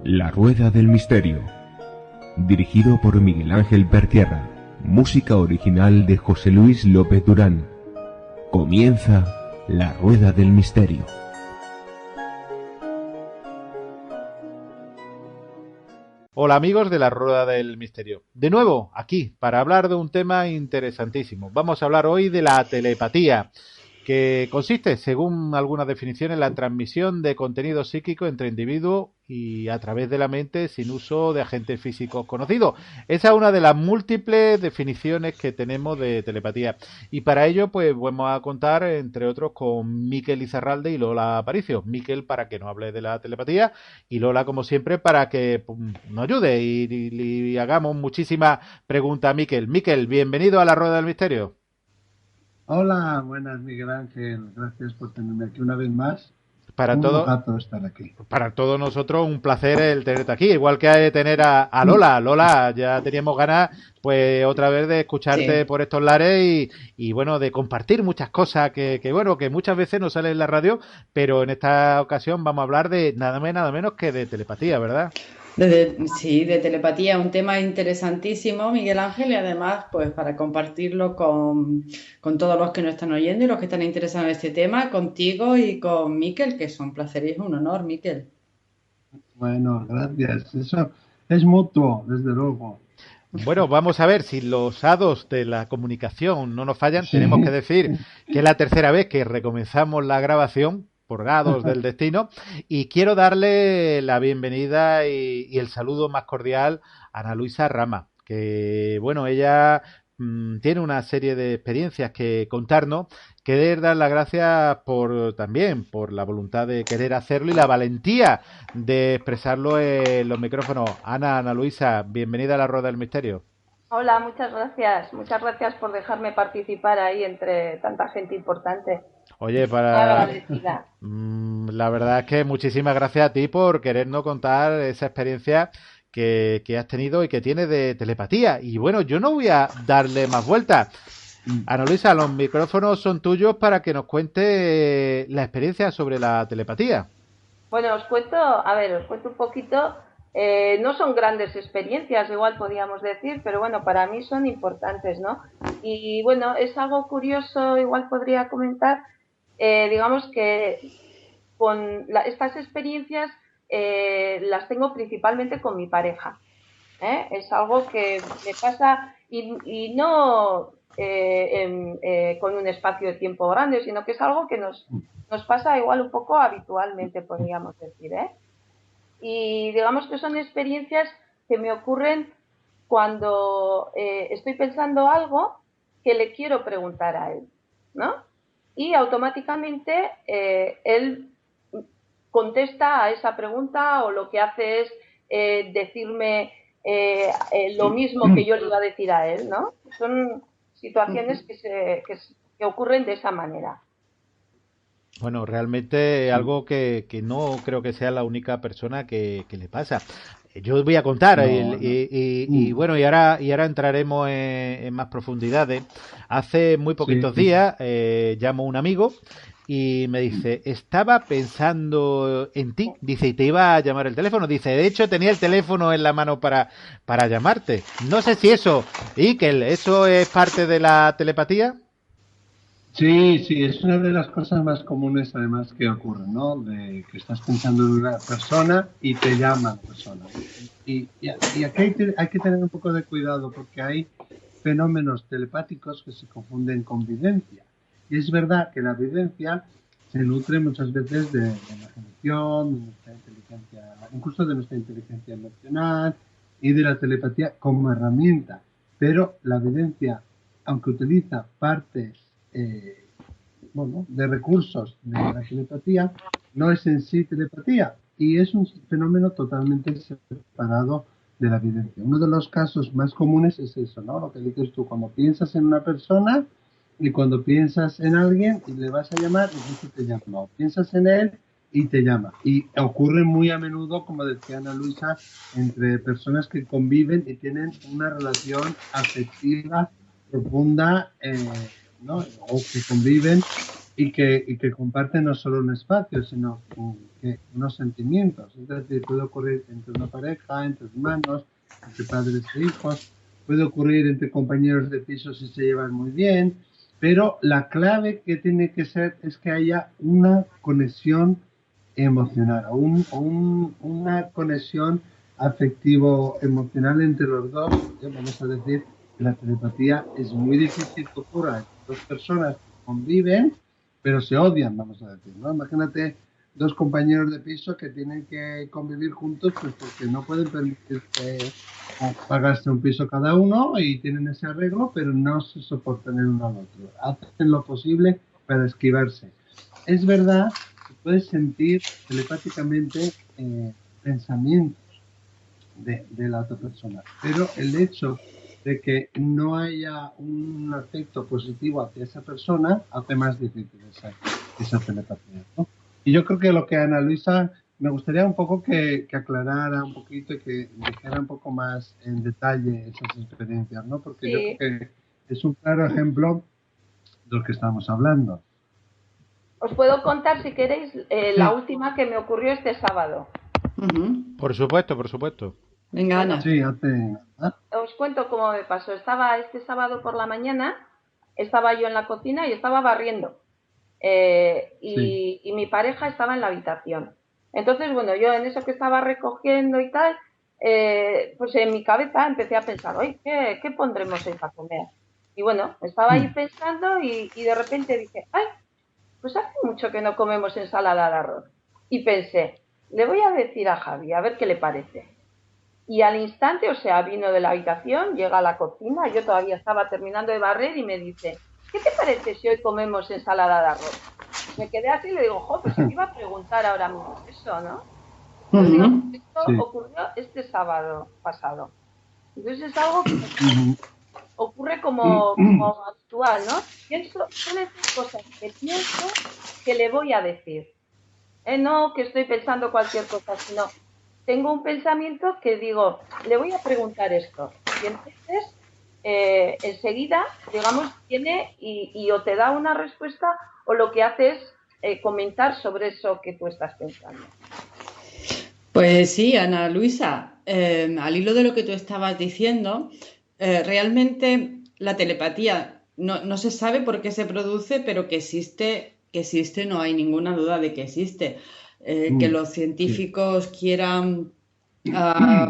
La Rueda del Misterio, dirigido por Miguel Ángel Pertierra, música original de José Luis López Durán. Comienza La Rueda del Misterio. Hola amigos de La Rueda del Misterio. De nuevo, aquí, para hablar de un tema interesantísimo. Vamos a hablar hoy de la telepatía, que consiste, según algunas definiciones, en la transmisión de contenido psíquico entre individuos y a través de la mente sin uso de agentes físicos conocidos. Esa es una de las múltiples definiciones que tenemos de telepatía. Y para ello, pues vamos a contar, entre otros, con Miquel Izarralde y Lola Aparicio. Miquel para que nos hable de la telepatía y Lola, como siempre, para que nos ayude y hagamos muchísimas preguntas a Miquel. Miquel, bienvenido a La Rueda del Misterio. Hola, buenas Miguel Ángel, gracias por tenerme aquí una vez más. Para un todo, rato estar aquí. Para todos nosotros un placer el tenerte aquí, igual que tener a Lola. Lola, ya teníamos ganas pues otra vez de escucharte por estos lares y bueno, de compartir muchas cosas que muchas veces no salen en la radio, pero en esta ocasión vamos a hablar de nada menos que de telepatía, ¿verdad? De telepatía, un tema interesantísimo, Miguel Ángel, y además, pues para compartirlo con todos los que nos están oyendo y los que están interesados en este tema, contigo y con Miquel, que es un placer y es un honor, Miquel. Bueno, gracias. Eso es mutuo, desde luego. Bueno, vamos a ver si los hados de la comunicación no nos fallan. Sí. Tenemos que decir que es la tercera vez que recomenzamos la grabación por hados del destino, y quiero darle la bienvenida y el saludo más cordial a Ana Luisa Rama, que bueno, ella tiene una serie de experiencias que contarnos. Querer dar las gracias también por la voluntad de querer hacerlo y la valentía de expresarlo en los micrófonos. Ana Luisa, bienvenida a La Rueda del Misterio. Hola, muchas gracias por dejarme participar ahí entre tanta gente importante. Oye, la verdad es que muchísimas gracias a ti por querernos contar esa experiencia que has tenido y que tienes de telepatía. Y bueno, yo no voy a darle más vueltas. Ana Luisa, los micrófonos son tuyos para que nos cuente la experiencia sobre la telepatía. Bueno, os cuento un poquito. No son grandes experiencias, igual podríamos decir, pero bueno, para mí son importantes, ¿no? Y bueno, es algo curioso, igual podría comentar. Digamos que con estas experiencias las tengo principalmente con mi pareja. Es algo que me pasa y no con un espacio de tiempo grande, sino que es algo que nos pasa igual un poco habitualmente, podríamos decir. Y digamos que son experiencias que me ocurren cuando estoy pensando algo que le quiero preguntar a él, ¿no? Y automáticamente él contesta a esa pregunta o lo que hace es decirme lo mismo que yo le iba a decir a él, ¿no? Son situaciones que ocurren de esa manera. Bueno, realmente algo que no creo que sea la única persona que le pasa. Yo os voy a contar y bueno, y ahora entraremos en más profundidades. Hace muy poquitos días llamo a un amigo y me dice, estaba pensando en ti, dice, y te iba a llamar el teléfono, dice, de hecho tenía el teléfono en la mano para llamarte. No sé si eso, Ikel, ¿eso es parte de la telepatía? Sí, es una de las cosas más comunes además que ocurren, ¿no? De que estás pensando en una persona y te llama la persona. Y aquí hay que tener un poco de cuidado porque hay fenómenos telepáticos que se confunden con videncia. Y es verdad que la videncia se nutre muchas veces de la imaginación, de nuestra inteligencia, incluso de nuestra inteligencia emocional y de la telepatía como herramienta. Pero la videncia, aunque utiliza partes de recursos de la telepatía, no es en sí telepatía y es un fenómeno totalmente separado de la evidencia. Uno de los casos más comunes es eso, ¿no? Lo que dices tú, cuando piensas en una persona y cuando piensas en alguien y le vas a llamar, incluso te llama. O piensas en él y te llama. Y ocurre muy a menudo, como decía Ana Luisa, entre personas que conviven y tienen una relación afectiva profunda ¿no? O que conviven y que comparten no solo un espacio, sino que unos sentimientos. Es decir, puede ocurrir entre una pareja, entre hermanos, entre padres e hijos, puede ocurrir entre compañeros de piso si se llevan muy bien, pero la clave que tiene que ser es que haya una conexión emocional o una conexión afectivo-emocional entre los dos. Vamos a decir que la telepatía es muy difícil que ocurra entre dos personas que conviven, pero se odian, vamos a decir, ¿no? Imagínate dos compañeros de piso que tienen que convivir juntos, pues porque no pueden permitirse pagarse un piso cada uno y tienen ese arreglo, pero no se soportan el uno al otro. Hacen lo posible para esquivarse. Es verdad que puedes sentir telepáticamente pensamientos de la otra persona, pero el hecho de que no haya un afecto positivo hacia esa persona hace más difícil esa telepatía, ¿no? Y yo creo que lo que Ana Luisa me gustaría un poco que aclarara un poquito y que dijera un poco más en detalle esas experiencias, ¿no? Porque Sí. yo creo que es un claro ejemplo de lo que estamos hablando. Os puedo contar, si queréis, la última que me ocurrió este sábado. Por supuesto, por supuesto. Venga, Bueno, Ana. Sí, os cuento cómo me pasó. Estaba este sábado por la mañana, estaba yo en la cocina y estaba barriendo. Y mi pareja estaba en la habitación. Entonces, bueno, yo en eso que estaba recogiendo y tal, pues en mi cabeza empecé a pensar, oye, ¿qué pondremos hoy para comer? Y bueno, estaba ahí pensando y de repente dije, ay, pues hace mucho que no comemos ensalada de arroz. Y pensé, le voy a decir a Javi, a ver qué le parece. Y al instante, o sea, vino de la habitación, llega a la cocina, yo todavía estaba terminando de barrer y me dice, ¿qué te parece si hoy comemos ensalada de arroz? Me quedé así y le digo, pues te iba a preguntar ahora mismo eso, ¿no? Entonces, digamos, esto ocurrió este sábado pasado. Entonces es algo que ocurre como actual, ¿no? Suelen ser cosas que pienso que le voy a decir. No que estoy pensando cualquier cosa, sino tengo un pensamiento que digo, le voy a preguntar esto. Y entonces, enseguida, digamos, tiene y o te da una respuesta o lo que hace es comentar sobre eso que tú estás pensando. Pues sí, Ana Luisa, al hilo de lo que tú estabas diciendo, realmente la telepatía no se sabe por qué se produce, pero que existe, no hay ninguna duda de que existe. Que los científicos quieran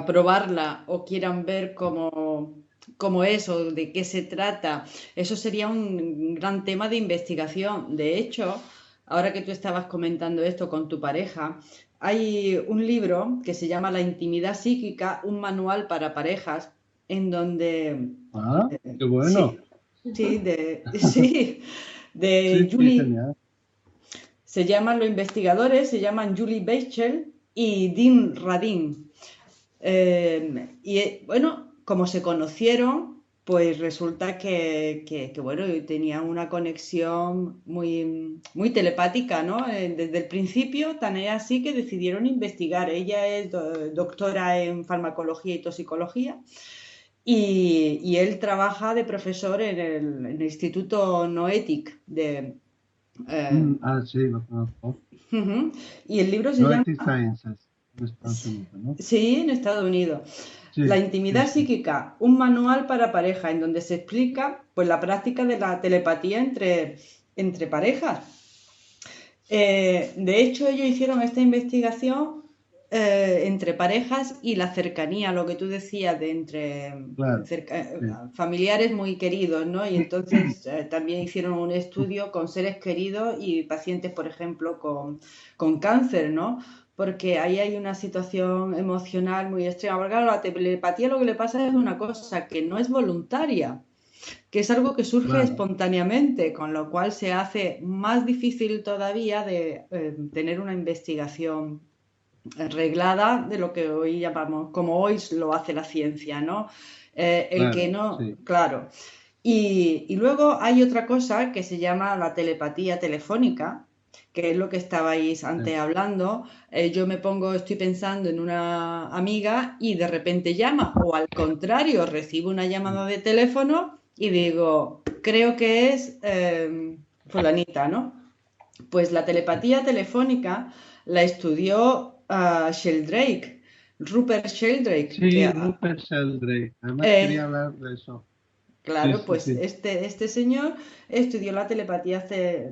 probarla o quieran ver cómo es o de qué se trata, eso sería un gran tema de investigación. De hecho, ahora que tú estabas comentando esto con tu pareja, hay un libro que se llama La intimidad psíquica, un manual para parejas, en donde... qué bueno. De Julie... Se llaman los investigadores, se llaman Julie Bechtel y Dean Radin. Bueno, como se conocieron, pues resulta que bueno, tenían una conexión muy, muy telepática, ¿no? Desde el principio, tan es así que decidieron investigar. Ella es doctora en farmacología y toxicología y él trabaja de profesor en el Instituto Noetic de... sí, lo conozco. Y el libro se llama... Sciences, en Estados Unidos, ¿no? Sí, en Estados Unidos. La intimidad psíquica, un manual para pareja, en donde se explica pues la práctica de la telepatía entre parejas. De hecho, ellos hicieron esta investigación entre parejas y la cercanía, lo que tú decías, de entre familiares muy queridos, ¿no? Y entonces también hicieron un estudio con seres queridos y pacientes, por ejemplo, con cáncer, ¿no? Porque ahí hay una situación emocional muy extrema. Porque claro, la telepatía lo que le pasa es una cosa que no es voluntaria, que es algo que surge espontáneamente, con lo cual se hace más difícil todavía de tener una investigación reglada de lo que hoy llamamos, como hoy lo hace la ciencia, ¿no? Claro. Y luego hay otra cosa que se llama la telepatía telefónica, que es lo que estabais antes hablando. Yo estoy pensando en una amiga y de repente llama, o al contrario, recibo una llamada de teléfono y digo, creo que es fulanita, ¿no? Pues la telepatía telefónica la estudió Sheldrake, Rupert Sheldrake, Sí, que Rupert Sheldrake. Además quería eh, hablar de eso. Sí, claro, sí, pues sí. este señor estudió la telepatía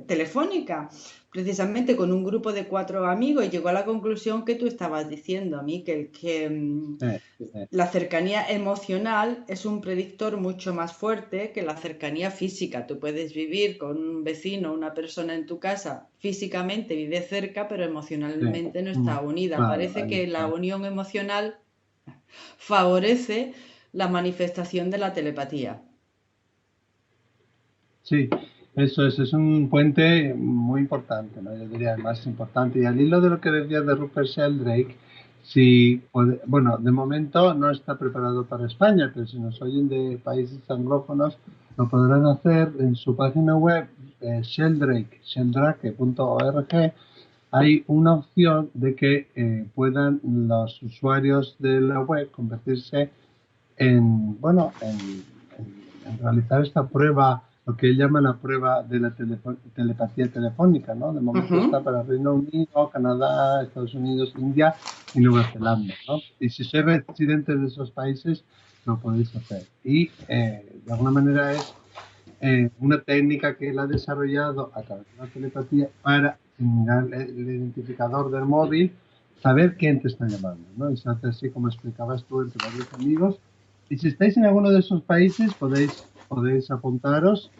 telefónica, precisamente con un grupo de 4 amigos, y llegó a la conclusión que tú estabas diciendo, Miquel, que Eh, eh, la cercanía emocional es un predictor mucho más fuerte que la cercanía física. Tú puedes vivir con un vecino, una persona en tu casa, físicamente vive cerca, pero eh. emocionalmente no está unida. Claro, Parece ahí que la está. unión emocional favorece la manifestación de la telepatía. Sí, eso es un puente muy importante, ¿no? Yo diría el más importante. Y al hilo de lo que decías de Rupert Sheldrake, si bueno, de momento no está preparado para España, pero si nos oyen de países anglófonos, lo podrán hacer en su página web, sheldrake.org. Hay una opción de que puedan los usuarios de la web convertirse bueno, en realizar esta prueba, lo que él llama la prueba de la telepatía telefónica, ¿no? De momento está Ujú. para Reino Unido, Canadá, Estados Unidos, India y Nueva Zelanda, ¿no? Y si sois residentes de esos países, lo podéis hacer. Y de alguna manera es una técnica que él ha desarrollado a través de la telepatía para mirar el identificador del móvil, saber quién te está llamando, ¿no? Y se hace así como explicabas tú entre varios amigos. Y si estáis en alguno de esos países, podéis apuntaros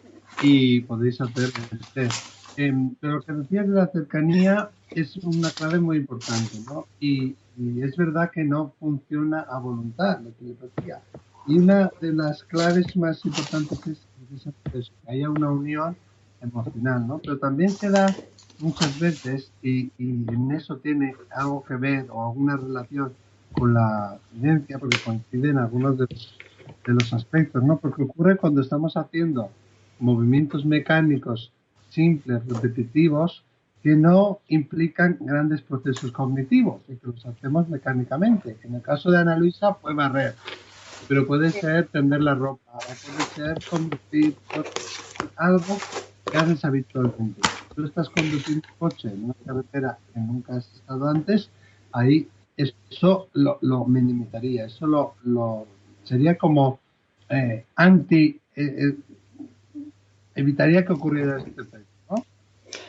y podéis hacer el test. Pero lo que decías de la cercanía es una clave muy importante, ¿no? Y es verdad que no funciona a voluntad la telepatía. Y una de las claves más importantes es que haya una unión emocional, ¿no? Pero también se da muchas veces, y en eso tiene algo que ver o alguna relación con la evidencia, porque coinciden algunos de los aspectos, ¿no? Porque ocurre cuando estamos haciendo movimientos mecánicos simples, repetitivos, que no implican grandes procesos cognitivos y que los hacemos mecánicamente. En el caso de Ana Luisa fue barrer, pero puede ser tender la ropa o puede ser conducir algo que haces habitualmente. Tú estás conduciendo un coche en una carretera que nunca has estado antes, ahí eso lo minimizaría, eso sería como anti, evitaría que ocurriera este efecto, ¿no?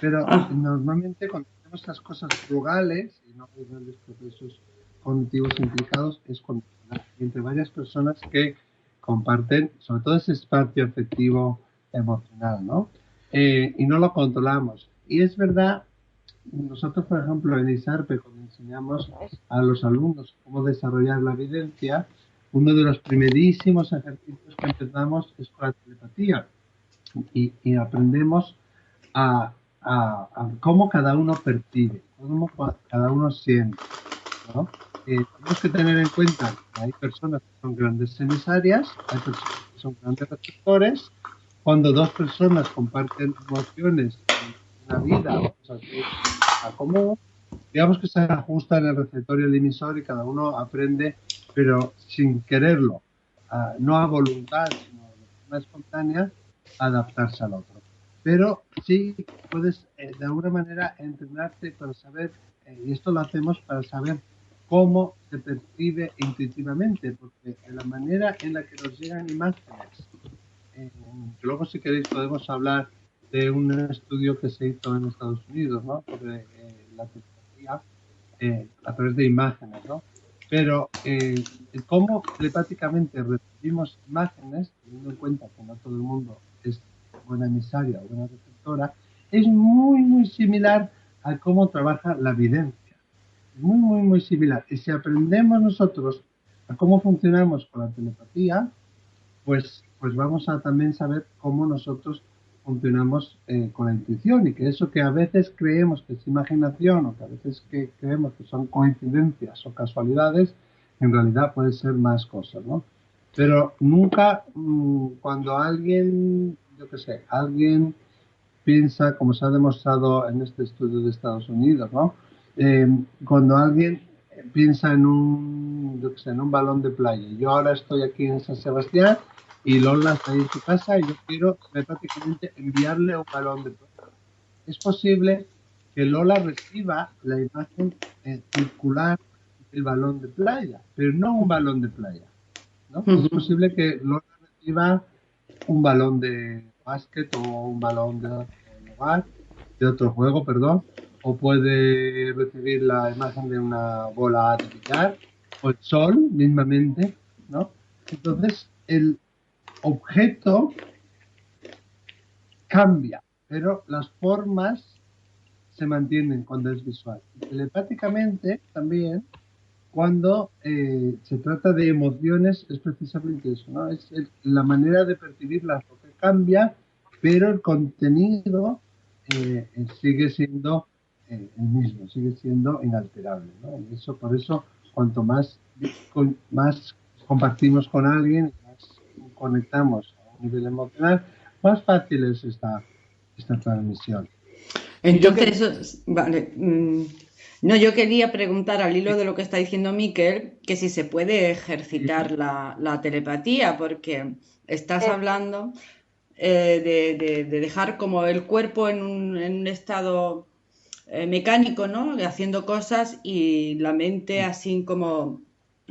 Pero Ah, normalmente cuando hacemos estas cosas frugales y no hay grandes procesos cognitivos implicados, es cuando entre varias personas que comparten, sobre todo ese espacio afectivo emocional, ¿no? Y no lo controlamos. Y es verdad, nosotros, por ejemplo, en ISARPE, cuando enseñamos a los alumnos cómo desarrollar la evidencia, uno de los primerísimos ejercicios que empezamos es con la telepatía y aprendemos a cómo cada uno percibe, cómo cada uno siente, ¿no? Tenemos que tener en cuenta que hay personas que son grandes emisarias, hay personas que son grandes receptores. Cuando dos personas comparten emociones en una vida, vamos a decir, a común, digamos que se ajustan el receptor y el emisor y cada uno aprende, pero sin quererlo, no a voluntad, sino de forma espontánea, adaptarse al otro. Pero sí puedes, de alguna manera, entrenarte para saber, y esto lo hacemos para saber cómo se percibe intuitivamente, porque de la manera en la que nos llegan imágenes, que luego si queréis podemos hablar de un estudio que se hizo en Estados Unidos, ¿no? Sobre la telepatía a través de imágenes, ¿no? Pero cómo telepáticamente recibimos imágenes, teniendo en cuenta que no todo el mundo es buena emisaria o buena receptora, es muy similar a cómo trabaja la evidencia. Muy similar. Y si aprendemos nosotros a cómo funcionamos con la telepatía, pues vamos a también saber cómo nosotros funcionamos con la intuición y que eso que a veces creemos que es imaginación o que a veces que creemos que son coincidencias o casualidades, en realidad puede ser más cosas, ¿no? Pero nunca cuando alguien, yo qué sé, alguien piensa, como se ha demostrado en este estudio de Estados Unidos, ¿no? Cuando alguien piensa en yo qué sé, en un balón de playa, yo ahora estoy aquí en San Sebastián y Lola está ahí en su casa y yo quiero prácticamente enviarle un balón de playa. Es posible que Lola reciba la imagen circular del balón de playa, pero no un balón de playa, ¿no? Es posible que Lola reciba un balón de básquet o un balón de otro juego, perdón, o puede recibir la imagen de una bola de billar o el sol mismamente, ¿no? Entonces, el objeto cambia, pero las formas se mantienen cuando es visual. Y telepáticamente también, cuando se trata de emociones, es precisamente eso, ¿no? Es la manera de percibirlas lo que cambia, pero el contenido sigue siendo el mismo, sigue siendo inalterable, ¿no? Y eso, por eso, cuanto más compartimos con alguien, más conectamos a un nivel emocional, más fácil es esta transmisión. Entonces, vale. No, yo quería preguntar al hilo de lo que está diciendo Miquel, que si se puede ejercitar la telepatía, porque estás hablando de dejar como el cuerpo en un estado mecánico, ¿no? Haciendo cosas y la mente así como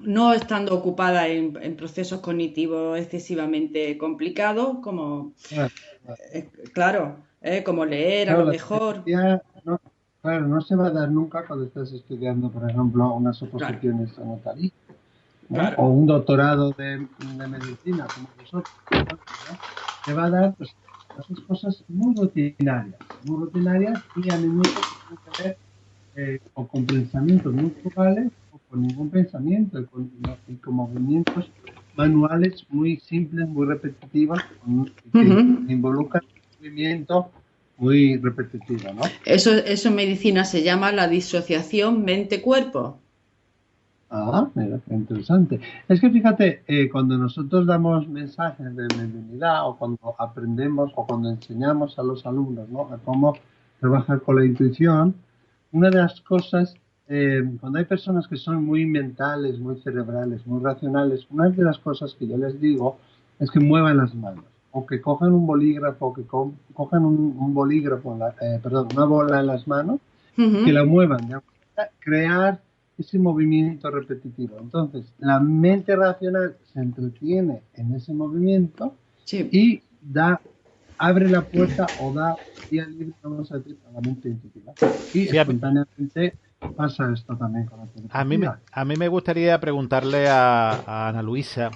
no estando ocupada en procesos cognitivos excesivamente complicados, como, Claro, claro, como leer a claro, lo la mejor. telepatía no, claro, no se va a dar nunca cuando estás estudiando, por ejemplo, unas Claro, oposiciones a notaría, ¿no? claro. O un doctorado de medicina, como vosotros, por ejemplo, ¿no? Te va a dar pues, esas cosas muy rutinarias y a menudo que tienen que ver o con pensamientos muy globales o con ningún pensamiento y con movimientos manuales muy simples, muy repetitivos, que Ujú. involucran un movimiento muy repetitivo, ¿no? Eso en medicina se llama la disociación mente-cuerpo. Ah, mira, qué interesante. Es que fíjate, cuando nosotros damos mensajes de mediunidad o cuando aprendemos o cuando enseñamos a los alumnos, ¿no? A cómo trabajar con la intuición, una de las cosas, cuando hay personas que son muy mentales, muy cerebrales, muy racionales, una de las cosas que yo les digo es que muevan las manos o que cojan un bolígrafo, o que cojan un bolígrafo, perdón, una bola en las manos y que la Ujú. muevan, de crear ese movimiento repetitivo. Entonces, la mente racional se entretiene en ese movimiento Sí. y abre la puerta o da vía libre, vamos a decir, a la mente intuitiva. Y Sí, espontáneamente pasa esto también con la telepatía. a mí me gustaría preguntarle a Ana Luisa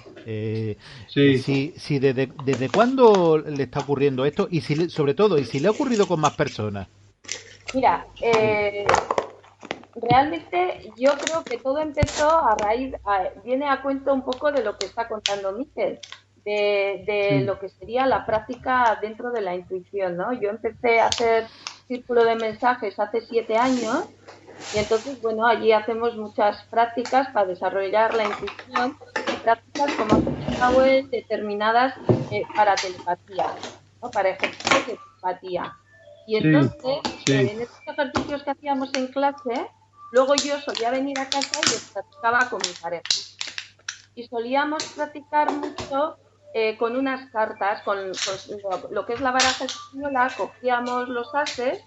Sí, si desde cuándo le está ocurriendo esto y si sobre todo, y si le ha ocurrido con más personas. Mira, sí, realmente yo creo que todo empezó viene a cuento un poco de lo que está contando Miquel, de sí, lo que sería la práctica dentro de la intuición, ¿no? Yo empecé a hacer círculo de mensajes hace 7 años y entonces, bueno, allí hacemos muchas prácticas para desarrollar la intuición y prácticas, como ha comentado él, determinadas para telepatía, ¿no? Para ejercicios de telepatía. Y sí, entonces, sí, en estos ejercicios que hacíamos en clase, luego yo solía venir a casa y los practicaba con mi pareja. Y solíamos practicar mucho con unas cartas, con lo que es la baraja española, cogíamos los ases,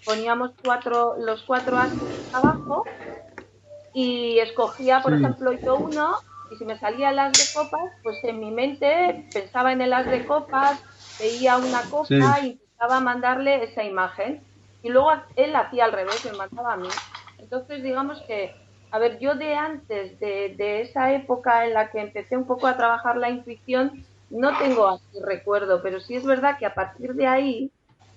poníamos los 4 ases abajo y escogía, por sí, ejemplo, yo uno, y si me salía el as de copas, pues en mi mente pensaba en el as de copas, veía una sí, copa y intentaba mandarle esa imagen. Y luego él hacía al revés, me mandaba a mí. Entonces, digamos que, a ver, yo de antes de esa época en la que empecé un poco a trabajar la intuición, no tengo así recuerdo, pero sí es verdad que a partir de ahí,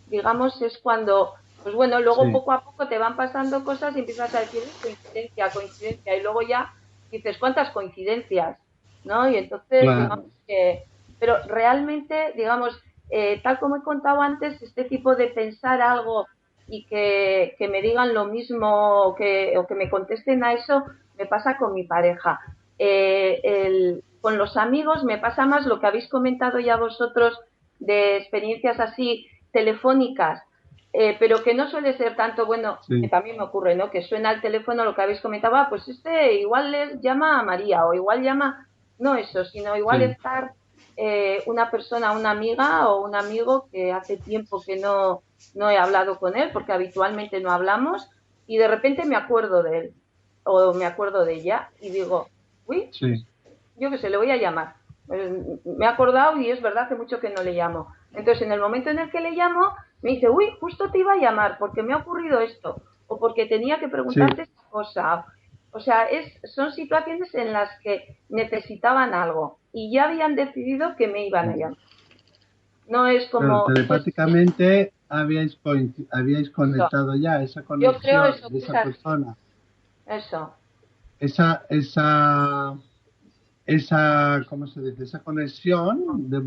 digamos, es cuando pues bueno, luego sí, poco a poco te van pasando cosas y empiezas a decir coincidencia, coincidencia, y luego ya dices, ¿cuántas coincidencias? ¿No? Y entonces, digamos claro, que, pero realmente, digamos, tal como he contado antes, este tipo de pensar algo y que me digan lo mismo o que me contesten a eso, me pasa con mi pareja. Con los amigos me pasa más lo que habéis comentado ya vosotros de experiencias así telefónicas, pero que no suele ser tanto, bueno, que sí, también me ocurre, ¿no? Que suena el teléfono lo que habéis comentado, pues igual les llama a María o igual llama, no eso, sino igual sí, estar una persona, una amiga o un amigo que hace tiempo que no he hablado con él, porque habitualmente no hablamos, y de repente me acuerdo de él o me acuerdo de ella y digo, uy, Sí, yo qué sé, le voy a llamar. Me he acordado y es verdad, hace mucho que no le llamo. Entonces, en el momento en el que le llamo, me dice, uy, justo te iba a llamar porque me ha ocurrido esto o porque tenía que sí. preguntarte esta cosa. O sea, son situaciones en las que necesitaban algo y ya habían decidido que me iban a llamar. No es Claro, como... telepáticamente habíais Eso. conectado ya esa Yo creo conexión eso de que es esa así. persona, Eso. esa, ¿cómo se dice? Esa conexión de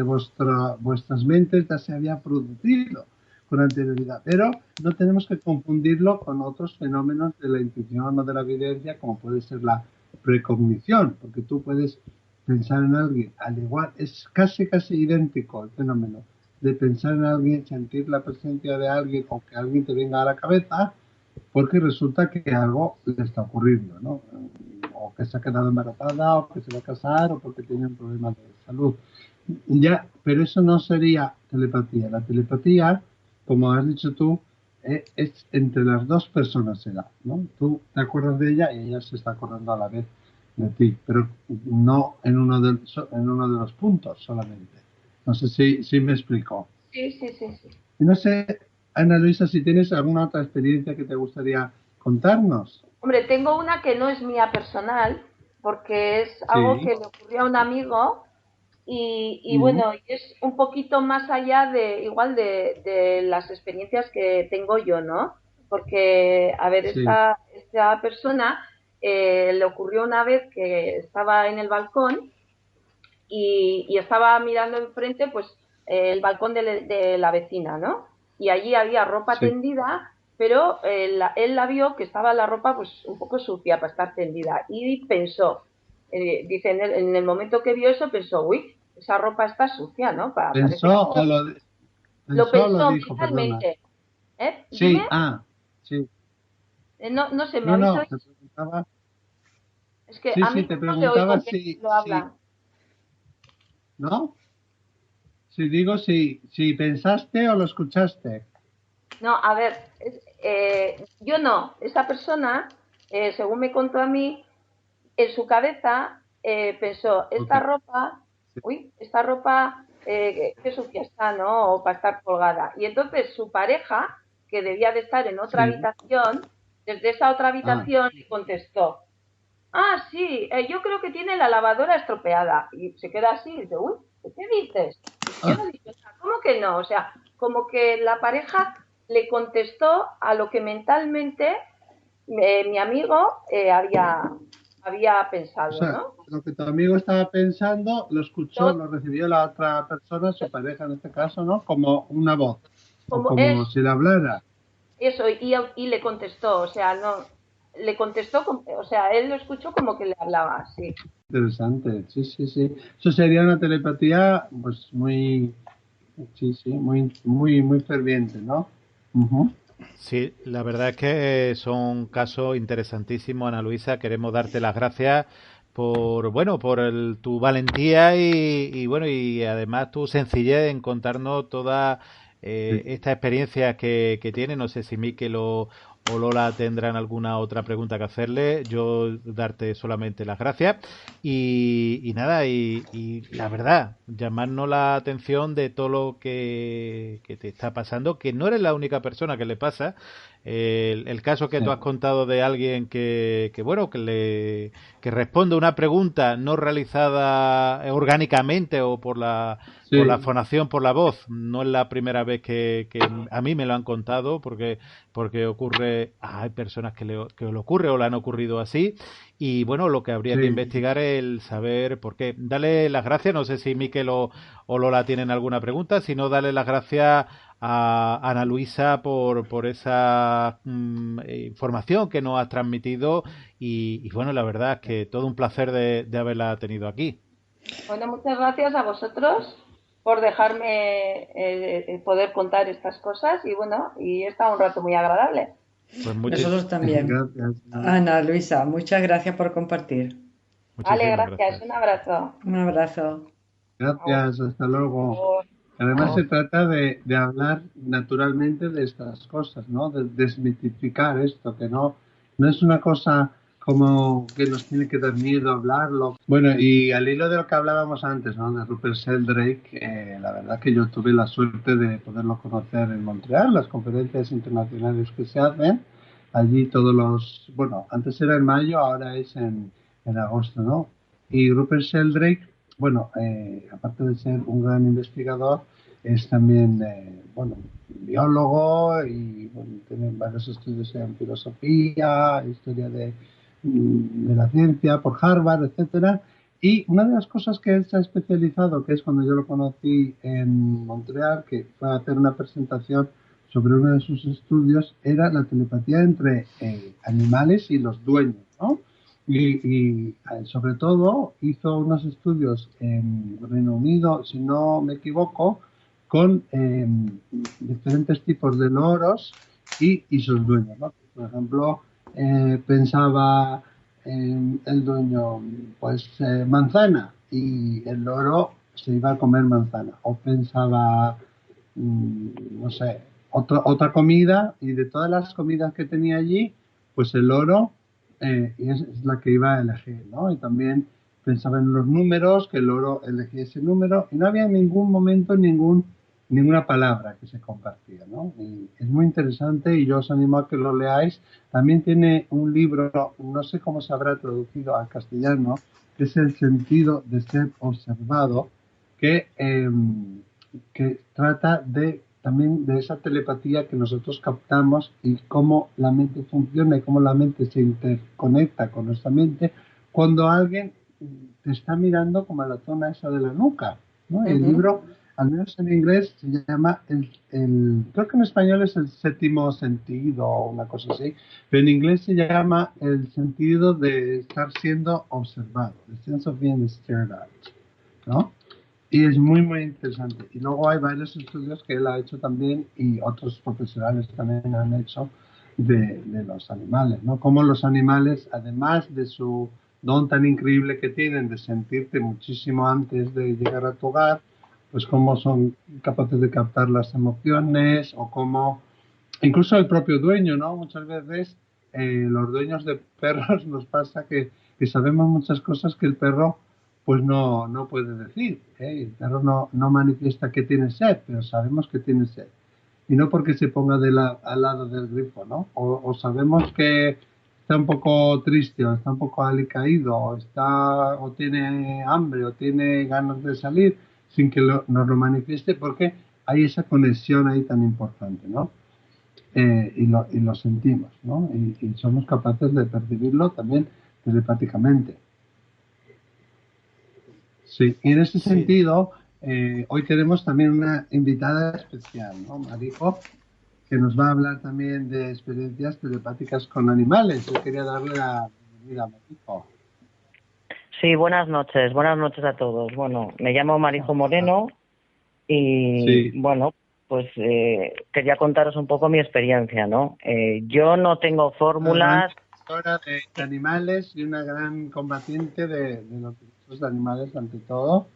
vuestras mentes ya se había producido con anterioridad, pero no tenemos que confundirlo con otros fenómenos de la intuición o de la evidencia, como puede ser la precognición, porque tú puedes pensar en alguien, al igual, es casi idéntico el fenómeno de pensar en alguien, sentir la presencia de alguien o que alguien te venga a la cabeza, porque resulta que algo le está ocurriendo, ¿no? O que se ha quedado embarazada, o que se va a casar, o porque tiene un problema de salud. Ya, pero eso no sería telepatía. La telepatía, como has dicho tú, es entre las dos personas será, ¿no? Tú te acuerdas de ella y ella se está acordando a la vez de ti, pero no en en uno de los puntos solamente. No sé si me explico. Sí, sí, sí, sí. Y no sé, Ana Luisa, si tienes alguna otra experiencia que te gustaría contarnos. Hombre, tengo una que no es mía personal, porque es algo Sí. que le ocurrió a un amigo y Mm, bueno, es un poquito más allá de igual de las experiencias que tengo yo, ¿no? Porque, a ver, sí, esta persona le ocurrió una vez que estaba en el balcón y estaba mirando enfrente, pues, el balcón de la vecina, ¿no? Y allí había ropa sí. tendida, pero él la vio que estaba la ropa, pues, un poco sucia para estar tendida. Y pensó, dice, en el momento que vio eso, pensó, uy, esa ropa está sucia, ¿no? Parece que Pensó o lo pensó o lo pensó dijo, perdona. mentalmente. ¿Eh? Dime, Sí, sí. no sé, me No, aviso. no, te preguntaba. Es que Sí, a sí, mí te no le oigo preguntaba bien si lo hablan. ¿no? Si digo si pensaste o lo escuchaste. No, a ver, yo no. Esa persona, según me contó a mí, en su cabeza pensó, Ok, sí, esta ropa, qué sucia está, ¿no? O para estar colgada. Y entonces su pareja, que debía de estar en otra sí. habitación, desde esa otra Ah, habitación le contestó, ah, sí, yo creo que tiene la lavadora estropeada. Y se queda así y dice, uy, ¿qué dices? Dice, yo no he ah, dicho nada. ¿Cómo que no? O sea, como que la pareja le contestó a lo que mentalmente mi amigo había o pensado, sea, ¿no? lo que tu amigo estaba pensando, lo escuchó, Todo lo recibió la otra persona, su pareja en este caso, ¿no? Como una voz, o como como si le hablara. eso, y le contestó, o sea, no, le contestó, o sea, él lo escuchó como que le hablaba, sí. Interesante, sí, sí, sí. Eso sería una telepatía, pues muy, sí, sí, muy ferviente, ¿no? Ujú. Sí, la verdad es que son casos interesantísimos, Ana Luisa. Queremos darte las gracias por, bueno, por tu valentía y, bueno, y además tu sencillez en contarnos toda Sí. esta experiencia que tiene. No sé si Mikel o Lola tendrán alguna otra pregunta que hacerle. Yo darte solamente las gracias y nada, y la verdad, llamarnos la atención de todo lo que te está pasando, que no eres la única persona que le pasa. El caso que tú has Sí, contado de alguien bueno, que responde una pregunta no realizada orgánicamente o por la sí, fonación, por la voz, no es la primera vez que a mí me lo han contado, porque ocurre, hay personas que le ocurre o le han ocurrido así, y bueno, lo que habría que sí. investigar es el saber por qué. Dale las gracias, no sé si Miquel o Lola tienen alguna pregunta, si no, dale las gracias a Ana Luisa por esa información que nos has transmitido y bueno, la verdad es que todo un placer de haberla tenido aquí. Bueno, muchas gracias a vosotros por dejarme poder contar estas cosas y bueno, y he estado un rato muy agradable. Pues Nosotros también. Gracias. Ana Luisa, muchas gracias por compartir. Vale, muchísimas gracias, gracias. un abrazo. Un abrazo. Gracias, hasta luego. Además se trata de hablar naturalmente de estas cosas, ¿no? De desmitificar esto, que no es una cosa como que nos tiene que dar miedo hablarlo. Bueno, y al hilo de lo que hablábamos antes, ¿no? De Rupert Sheldrake, la verdad que yo tuve la suerte de poderlo conocer en Montreal, las conferencias internacionales que se hacen. Allí bueno, antes era en mayo, ahora es en agosto, ¿no? Y Rupert Sheldrake, bueno, aparte de ser un gran investigador, es también, bueno, biólogo y bueno, tiene varios estudios en filosofía, historia de la ciencia por Harvard, etcétera. Y una de las cosas que él se ha especializado, que es cuando yo lo conocí en Montreal, que fue a hacer una presentación sobre uno de sus estudios, era la telepatía entre animales y los dueños, ¿no? Y sobre todo hizo unos estudios en Reino Unido, si no me equivoco, con diferentes tipos de loros y sus dueños, ¿no? Por ejemplo, pensaba el dueño, pues manzana, y el loro se iba a comer manzana. O pensaba, no sé, otra comida, y de todas las comidas que tenía allí, pues el loro es la que iba a elegir, ¿no? Y también pensaba en los números, que el loro elegía ese número, y no había en ningún momento ninguna palabra que se compartía, ¿no? Y es muy interesante y yo os animo a que lo leáis. También tiene un libro, no sé cómo se habrá traducido al castellano, que es El sentido de ser observado, que, que trata también de esa telepatía que nosotros captamos y cómo la mente funciona y cómo la mente se interconecta con nuestra mente cuando alguien te está mirando como a la zona esa de la nuca, ¿no? El libro, al menos en inglés, se llama creo que en español es el séptimo sentido o una cosa así, pero en inglés se llama el sentido de estar siendo observado, the sense of being stared at, ¿no? Y es muy, muy interesante. Y luego hay varios estudios que él ha hecho también y otros profesionales también han hecho de los animales, ¿no? Cómo los animales, además de su don tan increíble que tienen de sentirte muchísimo antes de llegar a tu hogar, pues cómo son capaces de captar las emociones o cómo, incluso el propio dueño, ¿no? Muchas veces los dueños de perros nos pasa que sabemos muchas cosas que el perro pues no puede decir, ¿eh? El perro no manifiesta que tiene sed, pero sabemos que tiene sed. Y no porque se ponga al lado del grifo, ¿no? O sabemos que está un poco triste, o está un poco alicaído, o tiene hambre, o tiene ganas de salir, sin que nos lo manifieste, porque hay esa conexión ahí tan importante, ¿no? Y lo sentimos, ¿no? Y somos capaces de percibirlo también telepáticamente. Sí, y en ese sentido, hoy tenemos también una invitada especial, ¿no? Marijo, que nos va a hablar también de experiencias telepáticas con animales. Yo quería darle la bienvenida a Marijo. Sí, buenas noches a todos. Bueno, me llamo Marijo Moreno y Sí. bueno, pues quería contaros un poco mi experiencia, ¿no? Yo no tengo fórmulas. De animales y una gran combatiente de los derechos de animales ante todo,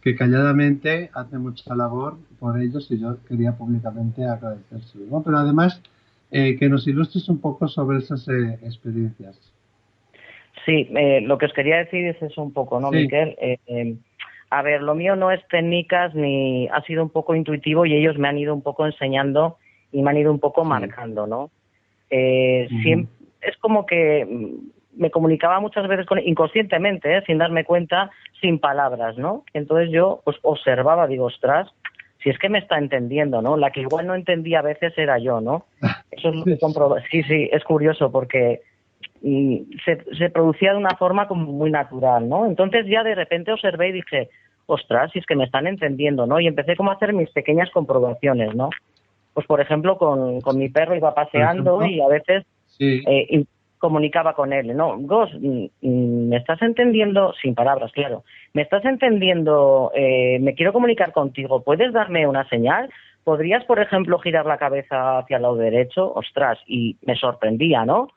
que calladamente hace mucha labor por ellos y yo quería públicamente agradecérselo, ¿no? Pero además que nos ilustres un poco sobre esas experiencias. Sí, lo que os quería decir es eso un poco, ¿no, sí. Miquel? A ver, lo mío no es técnicas ni ha sido un poco intuitivo y ellos me han ido un poco enseñando y me han ido un poco marcando, ¿no? Siempre, es como que me comunicaba muchas veces inconscientemente, sin darme cuenta, sin palabras, ¿no? Entonces yo pues observaba, digo, ostras, si es que me está entendiendo, ¿no? La que igual no entendía a veces era yo, ¿no? Eso es lo que comprobé. Sí, es curioso porque se producía de una forma como muy natural, ¿no? Entonces ya de repente observé y dije, ostras, si es que me están entendiendo, ¿no? Y empecé como a hacer mis pequeñas comprobaciones, ¿no? Pues por ejemplo con mi perro iba paseando y a veces comunicaba con él, ¿no? Gos, ¿me estás entendiendo? Sin palabras, claro. ¿Me estás entendiendo? Me quiero comunicar contigo. ¿Puedes darme una señal? ¿Podrías, por ejemplo, girar la cabeza hacia el lado derecho? Ostras, y me sorprendía, ¿no?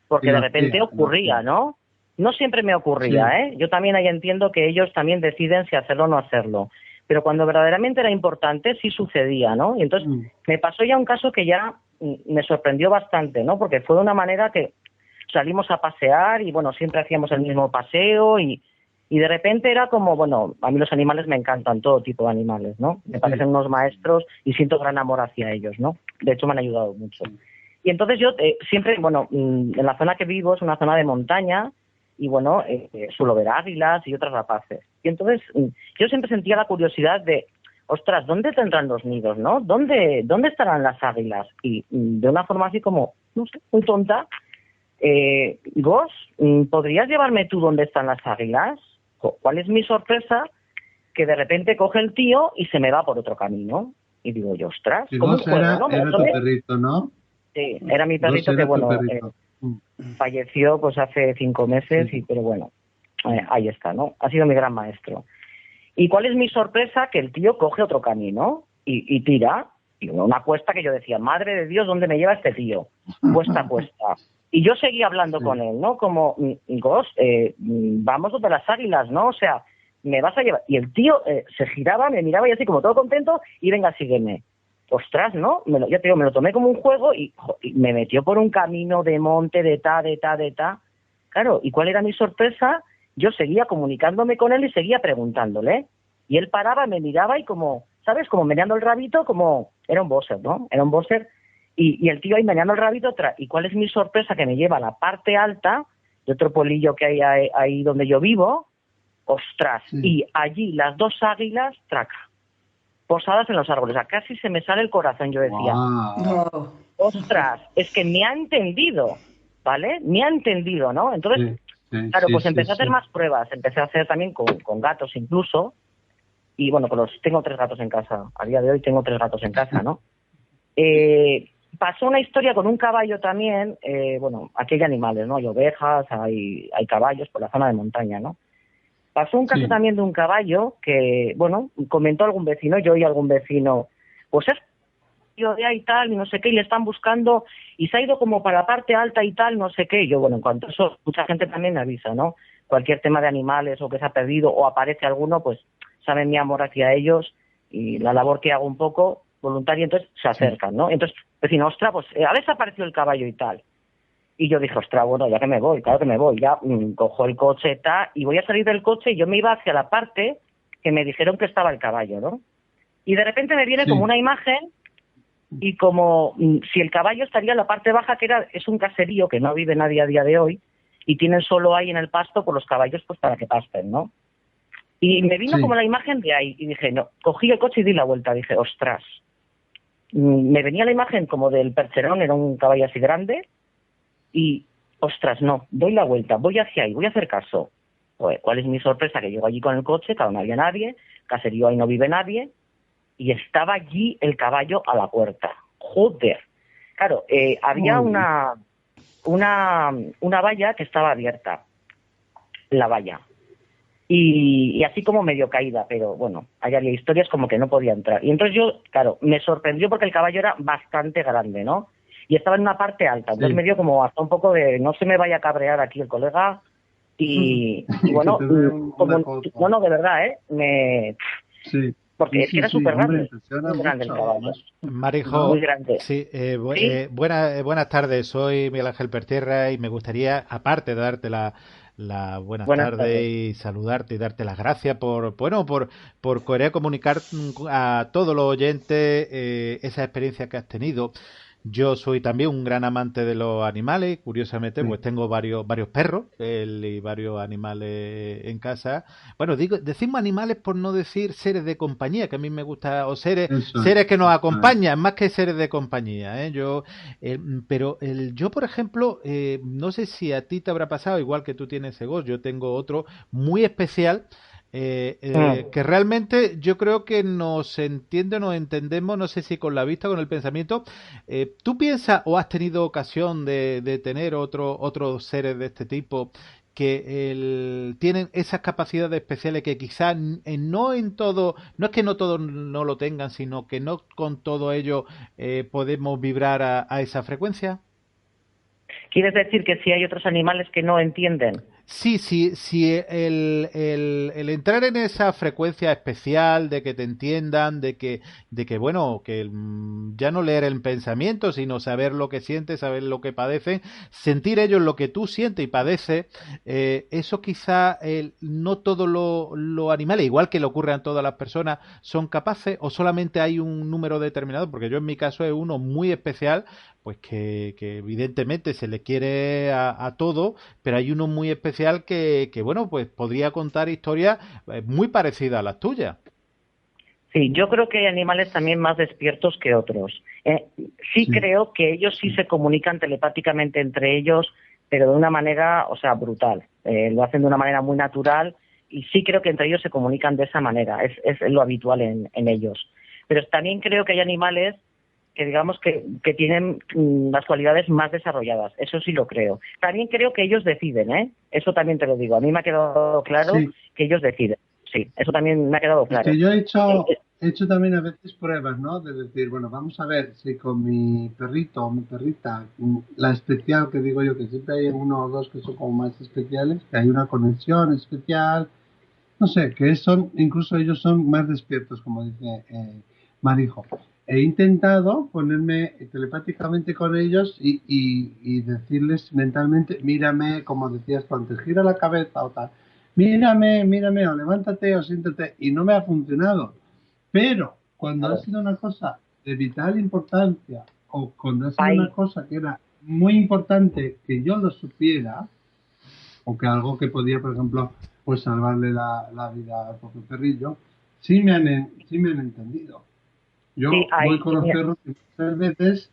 Porque de repente ocurría, ¿no? No siempre me ocurría, Sí. Yo también ahí entiendo que ellos también deciden si hacerlo o no hacerlo. Pero cuando verdaderamente era importante, sí sucedía, ¿no? Y entonces me pasó ya un caso que ya me sorprendió bastante, ¿no? Porque fue de una manera que salimos a pasear y, bueno, siempre hacíamos el mismo paseo y de repente era como, bueno, a mí los animales me encantan, todo tipo de animales, ¿no? Me parecen unos maestros y siento gran amor hacia ellos, ¿no? De hecho, me han ayudado mucho. Y entonces yo siempre, bueno, en la zona que vivo es una zona de montaña y, bueno, suelo ver águilas y otras rapaces. Y entonces yo siempre sentía la curiosidad de, ostras, ¿dónde tendrán los nidos, no? ¿Dónde estarán las águilas? Y de una forma así como, no sé, muy tonta, Gos, ¿podrías llevarme tú dónde están las águilas? ¿Cuál es mi sorpresa? Que de repente coge el tío y se me va por otro camino. Y digo yo, ostras, Y como un vos juego, ¿no? era tu perrito, ¿no? Sí, era mi Vos perrito que, era tu bueno, perrito. falleció pues hace 5 meses, pero bueno, ahí está, ¿no? Ha sido mi gran maestro. ¿Y cuál es mi sorpresa? Que el tío coge otro camino y tira. Y una cuesta que yo decía, madre de Dios, ¿dónde me lleva este tío? Cuesta. Y yo seguía hablando con él, ¿no? Como, Gos, vamos donde las águilas, ¿no? O sea, me vas a llevar. Y el tío se giraba, me miraba y así como todo contento, y venga, sígueme. Ostras, ¿no? Ya te digo, me lo tomé como un juego y me metió por un camino de monte, de ta. Claro, ¿y cuál era mi sorpresa? Yo seguía comunicándome con él y seguía preguntándole. Y él paraba, me miraba y como, ¿sabes? Como meneando el rabito, como... Era un bosser, ¿no? Era un bosser. Y el tío ahí meneando el rabito. ¿Y cuál es mi sorpresa? Que me lleva a la parte alta de otro pueblillo que hay ahí donde yo vivo. Ostras. Y allí las 2 águilas, traca, posadas en los árboles. Casi se me sale el corazón. Yo decía, No. ostras, es que me ha entendido, ¿vale? Me ha entendido, ¿no? Entonces, claro, pues empecé a hacer más pruebas. Empecé a hacer también con gatos incluso. Y bueno, pues tengo 3 gatos en casa. A día de hoy tengo 3 gatos en casa, ¿no? Pasó una historia con un caballo también. Bueno, aquí hay animales, ¿no? Hay ovejas, hay caballos por la zona de montaña, ¿no? Pasó un caso también de un caballo que, bueno, comentó algún vecino, yo oí a algún vecino, pues es de ahí y tal, y no sé qué, y le están buscando, y se ha ido como para la parte alta y tal, no sé qué. Y yo, bueno, en cuanto a eso, mucha gente también me avisa, ¿no? Cualquier tema de animales o que se ha perdido o aparece alguno, pues saben mi amor hacia ellos y la labor que hago un poco voluntaria, entonces se acercan, ¿no? Entonces, vecino, ostras, pues ha desaparecido el caballo y tal. Y yo dije, ostras, bueno, ya que me voy, claro que me voy, ya cojo el coche y voy a salir del coche y yo me iba hacia la parte que me dijeron que estaba el caballo, ¿no? Y de repente me viene como una imagen y como si el caballo estaría en la parte baja, que es un caserío que no vive nadie a día de hoy y tienen solo ahí en el pasto por los caballos pues para que pasten, ¿no? Y me vino como la imagen de ahí y dije, no, cogí el coche y di la vuelta, dije, ostras. Me venía la imagen como del percherón, era un caballo así grande y, ostras, no, doy la vuelta, voy hacia ahí, voy a hacer caso. Pues, ¿cuál es mi sorpresa? Que llego allí con el coche, claro, no había nadie, caserío ahí no vive nadie, y estaba allí el caballo a la puerta. Joder. Claro, había una valla que estaba abierta, la valla. Y así como medio caída, pero bueno, ahí había historias como que no podía entrar. Y entonces yo, claro, me sorprendió porque el caballo era bastante grande, ¿no? Y estaba en una parte alta, entonces me dio como hasta un poco de no se me vaya a cabrear aquí el colega y bueno, como, no, de verdad, porque es que era súper grande, muy grande el caballo. Marijo, muy grande. Sí, buenas tardes, soy Miguel Ángel Pertierra y me gustaría, aparte de darte la buenas tardes y saludarte y darte las gracias por querer comunicar a todos los oyentes esa experiencia que has tenido. Yo soy también un gran amante de los animales, curiosamente, pues tengo varios perros y varios animales en casa. Bueno, decimos animales por no decir seres de compañía, que a mí me gusta, o seres que nos acompañan, más que seres de compañía, ¿eh? Yo, por ejemplo, no sé si a ti te habrá pasado, igual que tú tienes ese yo tengo otro muy especial. Que realmente yo creo que nos entendemos, no sé si con la vista o con el pensamiento. ¿Tú piensas o has tenido ocasión de tener otros seres de este tipo que tienen esas capacidades especiales que quizás no en todo, no es que no todos no lo tengan, sino que no con todo ello podemos vibrar a esa frecuencia? ¿Quieres decir que si hay otros animales que no entienden? Sí, sí, sí, el entrar en esa frecuencia especial de que te entiendan, bueno, que ya no leer el pensamiento, sino saber lo que sientes, saber lo que padecen, sentir ellos lo que tú sientes y padeces, eso quizá no todos los animales, igual que le ocurre a todas las personas, son capaces o solamente hay un número determinado, porque yo en mi caso es uno muy especial, pues que evidentemente se le quiere a todo, pero hay uno muy especial bueno, pues podría contar historias muy parecidas a las tuyas. Sí, yo creo que hay animales también más despiertos que otros. Sí creo que ellos sí se comunican telepáticamente entre ellos, pero de una manera, o sea, brutal. Lo hacen de una manera muy natural y sí creo que entre ellos se comunican de esa manera. Es lo habitual en ellos. Pero también creo que hay animales que digamos que tienen las cualidades más desarrolladas. Eso sí lo creo. También creo que ellos deciden, ¿eh? Eso también te lo digo. A mí me ha quedado claro que ellos deciden. Sí, eso también me ha quedado claro. Que yo he hecho también a veces pruebas, ¿no? De decir, bueno, vamos a ver si con mi perrito o mi perrita, la especial que digo yo, que siempre hay uno o dos que son como más especiales, que hay una conexión especial, no sé, que son, incluso ellos son más despiertos, como dice Marijo. He intentado ponerme telepáticamente con ellos y decirles mentalmente, mírame, como decías tú antes, gira la cabeza o tal, mírame, o levántate o siéntate, y no me ha funcionado. Pero cuando ha sido una cosa de vital importancia o cuando ha sido una cosa que era muy importante que yo lo supiera, o que algo que podía, por ejemplo, pues salvarle la vida al propio perrillo, sí me han entendido. Yo voy con los perros que muchas veces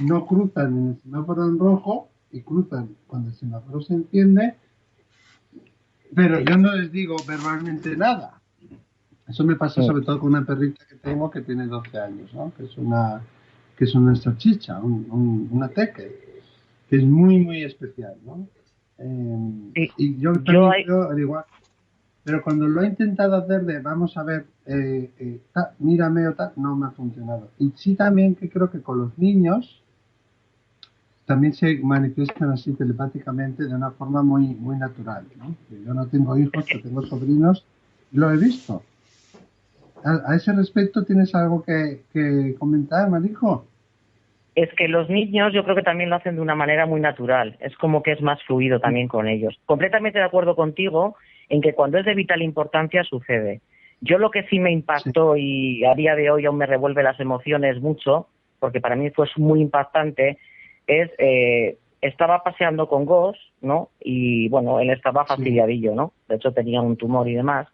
no cruzan en el semáforo en rojo y cruzan cuando el semáforo se enciende, pero yo no les digo verbalmente nada. Eso me pasa sobre todo con una perrita que tengo que tiene 12 años, ¿no? Que es una salchicha, una teque, que es muy, muy especial, ¿no? Y yo también creo, al igual, pero cuando lo he intentado hacer de vamos a ver, mírame o tal, no me ha funcionado. Y sí también que creo que con los niños también se manifiestan así telepáticamente de una forma muy, muy natural, ¿no? Yo no tengo hijos, pero tengo sobrinos y lo he visto. A ese respecto, ¿tienes algo que comentar, Marijo? Es que los niños yo creo que también lo hacen de una manera muy natural. Es como que es más fluido también con ellos. Completamente de acuerdo contigo en que cuando es de vital importancia sucede. Yo lo que sí me impactó y a día de hoy aún me revuelve las emociones mucho, porque para mí fue muy impactante, es estaba paseando con Gos, ¿no? Y bueno, él estaba fastidiadillo, ¿no? De hecho tenía un tumor y demás.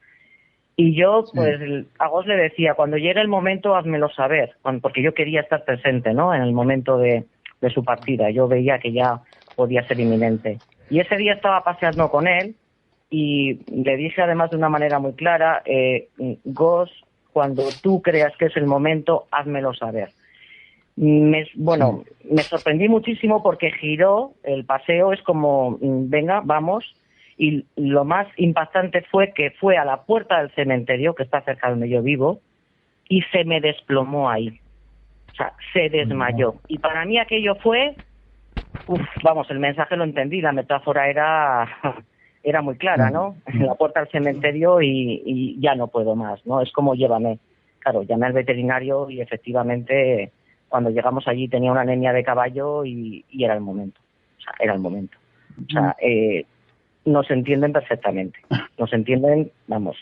Y yo, pues, a Gos le decía, cuando llegue el momento, házmelo saber, porque yo quería estar presente, ¿no? En el momento de su partida. Yo veía que ya podía ser inminente. Y ese día estaba paseando con él y le dije además de una manera muy clara, Gos, cuando tú creas que es el momento, házmelo saber. Me sorprendí muchísimo porque giró el paseo, es como, venga, vamos. Y lo más impactante fue que fue a la puerta del cementerio, que está cerca de donde yo vivo, y se me desplomó ahí. O sea, se desmayó. Y para mí aquello fue, el mensaje lo entendí, la metáfora era muy clara, ¿no? En la puerta del cementerio y ya no puedo más, ¿no? Es como llévame. Claro, llamé al veterinario y efectivamente cuando llegamos allí tenía una anemia de caballo y era el momento. O sea, era el momento. O sea, nos entienden perfectamente. Nos entienden, vamos.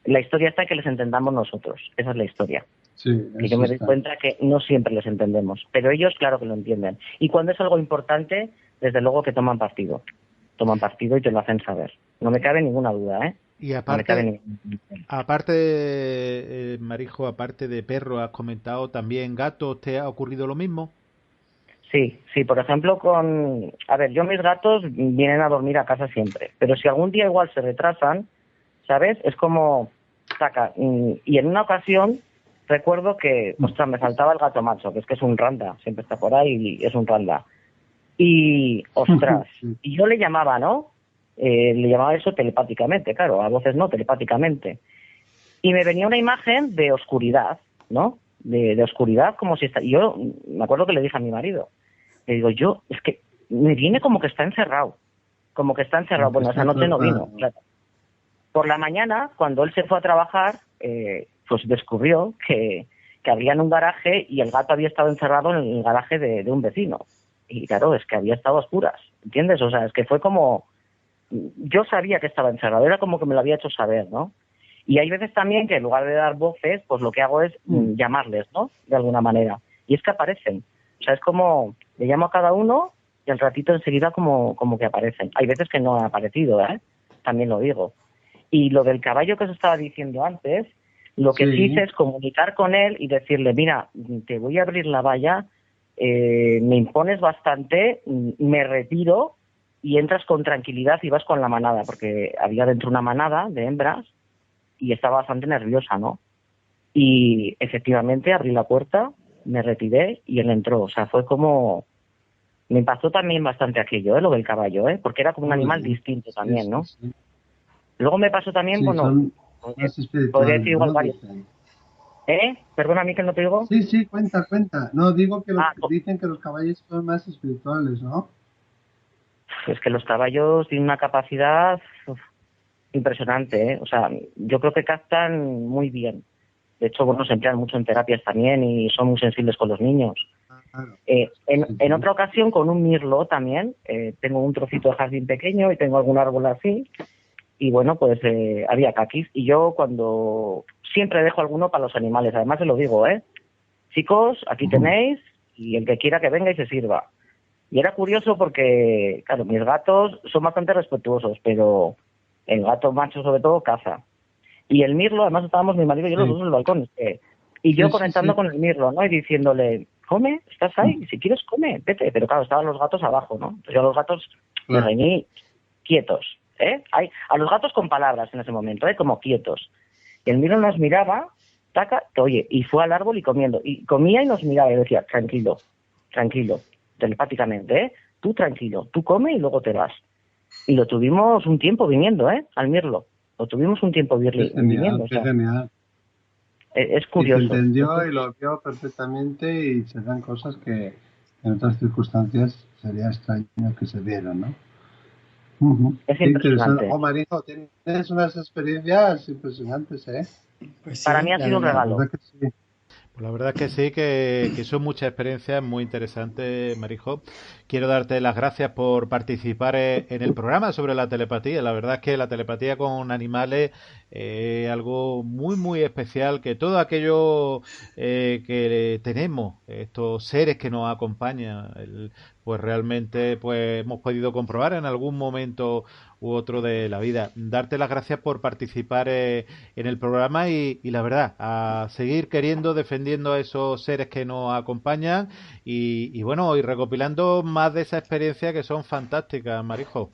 La historia está en que les entendamos nosotros. Esa es la historia. Sí, y yo me doy cuenta que no siempre les entendemos. Pero ellos, claro que lo entienden. Y cuando es algo importante, desde luego que toman partido. Toman partido y te lo hacen saber. No me cabe ninguna duda, ¿eh? Y aparte, Marijo, aparte de perro, has comentado también gatos, ¿te ha ocurrido lo mismo? Sí, por ejemplo, yo mis gatos vienen a dormir a casa siempre, pero si algún día igual se retrasan, ¿sabes? Es como, y en una ocasión recuerdo que, me faltaba el gato macho, que es un randa, siempre está por ahí y es un randa. Y, ostras, y yo le llamaba, ¿no? Le llamaba eso telepáticamente, claro, a voces no, telepáticamente. Y me venía una imagen de oscuridad, ¿no? De oscuridad, como si está. Yo me acuerdo que le dije a mi marido, le digo, es que me viene como que está encerrado. como que está encerrado. Bueno, esa noche no vino, claro. Por la mañana, cuando él se fue a trabajar, pues descubrió que había en un garaje y el gato había estado encerrado en el garaje de un vecino. Y claro, es que había estado a oscuras, ¿entiendes? O sea, es que fue como... Yo sabía que estaba encerrado, era como que me lo había hecho saber, ¿no? Y hay veces también que en lugar de dar voces, pues lo que hago es llamarles, ¿no? De alguna manera. Y es que aparecen. O sea, es como... Le llamo a cada uno y al ratito enseguida como que aparecen. Hay veces que no han aparecido, ¿eh? También lo digo. Y lo del caballo que os estaba diciendo antes, lo que sí hice es comunicar con él y decirle, mira, te voy a abrir la valla, me impones bastante, me retiro y entras con tranquilidad y vas con la manada, porque había dentro una manada de hembras y estaba bastante nerviosa, ¿no? Y efectivamente abrí la puerta, me retiré y él entró. O sea, fue como... Me impactó también bastante aquello, lo del caballo, porque era como un animal distinto también, ¿no? Sí. Luego me pasó también, bueno, Son más espirituales, podría decir igual ¿no? varios. Perdona, Miquel, ¿no te digo? Sí, cuenta. No, digo que dicen que los caballos son más espirituales, ¿no? Es que los caballos tienen una capacidad impresionante, O sea, yo creo que captan muy bien. De hecho, bueno, se emplean mucho en terapias también y son muy sensibles con los niños. Claro. En otra ocasión, con un mirlo también, tengo un trocito de jardín pequeño y tengo algún árbol así. Y bueno, pues había caquis. Y yo cuando siempre dejo alguno para los animales, además se lo digo, chicos, aquí tenéis y el que quiera que venga y se sirva. Y era curioso porque, claro, mis gatos son bastante respetuosos, pero el gato macho sobre todo caza. Y el mirlo, además estábamos mi marido y yo los dos en el balcón. Y yo conectando con el mirlo, ¿no? Y diciéndole, come, estás ahí, si quieres come, vete. Pero claro, estaban los gatos abajo, ¿no? Entonces yo a los gatos les reñí quietos. A los gatos con palabras en ese momento, como quietos. Y el mirlo nos miraba, oye, y fue al árbol y comiendo. Y comía y nos miraba y decía, tranquilo, telepáticamente, tú tranquilo, tú come y luego te vas. Y lo tuvimos un tiempo viniendo, al mirlo. Lo tuvimos un tiempo viniendo. Qué genial. Es curioso. Y se entendió y lo vio perfectamente y se dan cosas que en otras circunstancias sería extraño que se dieran, ¿no? Es Qué interesante. impresionante. Marijo, tienes unas experiencias impresionantes, Pues sí, Para mí ha sido un regalo. Pues la verdad es que sí, que son muchas experiencias muy interesantes, Marijo. Quiero darte las gracias por participar en el programa sobre la telepatía. La verdad es que la telepatía con animales es algo muy, muy especial, que todo aquello que tenemos, estos seres que nos acompañan, pues realmente pues hemos podido comprobar en algún momento u otro de la vida. Darte las gracias por participar en el programa y la verdad, a seguir queriendo, defendiendo a esos seres que nos acompañan y bueno, y recopilando más de esa experiencia que son fantásticas, Marijo.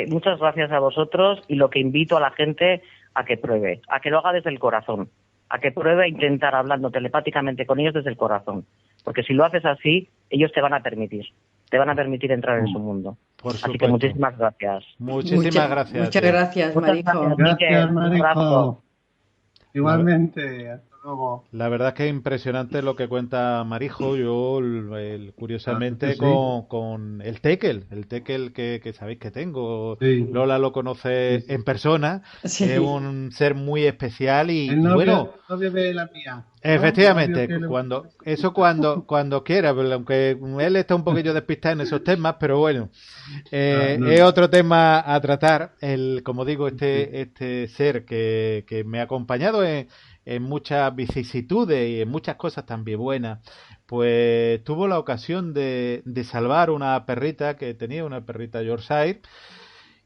Muchas gracias a vosotros y lo que invito a la gente a que pruebe, a que lo haga desde el corazón, a que pruebe a intentar hablando telepáticamente con ellos desde el corazón, porque si lo haces así, ellos te van a permitir entrar en su mundo. Así que muchísimas gracias. Muchísimas gracias. Muchas gracias, Marijo. Gracias, Marijo. Igualmente, hasta luego. La verdad es que es impresionante lo que cuenta Marijo. Yo, curiosamente, con el tekel que sabéis que tengo. Sí. Lola lo conoce en persona. Sí. Es un ser muy especial y bueno. El novio de la mía. Efectivamente, cuando quiera, aunque él está un poquillo despistado en esos temas, pero bueno, es otro tema a tratar. Como digo, este ser que me ha acompañado en muchas vicisitudes y en muchas cosas también buenas, pues tuvo la ocasión de salvar una perrita que tenía, una perrita Yorkshire.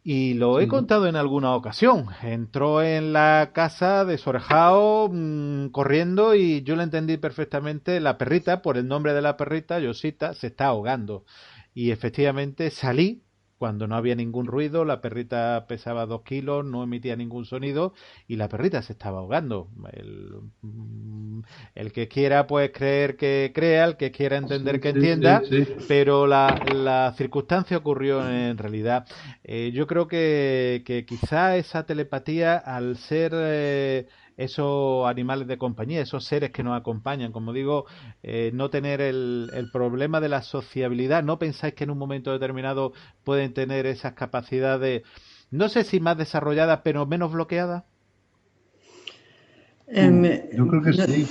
Y lo he contado en alguna ocasión. Entró en la casa desorejado, corriendo, y yo le entendí perfectamente. La perrita, por el nombre de la perrita, Yosita, se está ahogando. Y efectivamente salí cuando no había ningún ruido. La perrita pesaba 2 kilos, no emitía ningún sonido y la perrita se estaba ahogando. El que quiera pues creer que crea, el que quiera entender que entienda, pero la circunstancia ocurrió en realidad. Yo creo que quizá esa telepatía, al ser esos animales de compañía, esos seres que nos acompañan. Como digo, no tener el problema de la sociabilidad. ¿No pensáis que en un momento determinado pueden tener esas capacidades, no sé si más desarrolladas, pero menos bloqueadas? Yo creo que sí.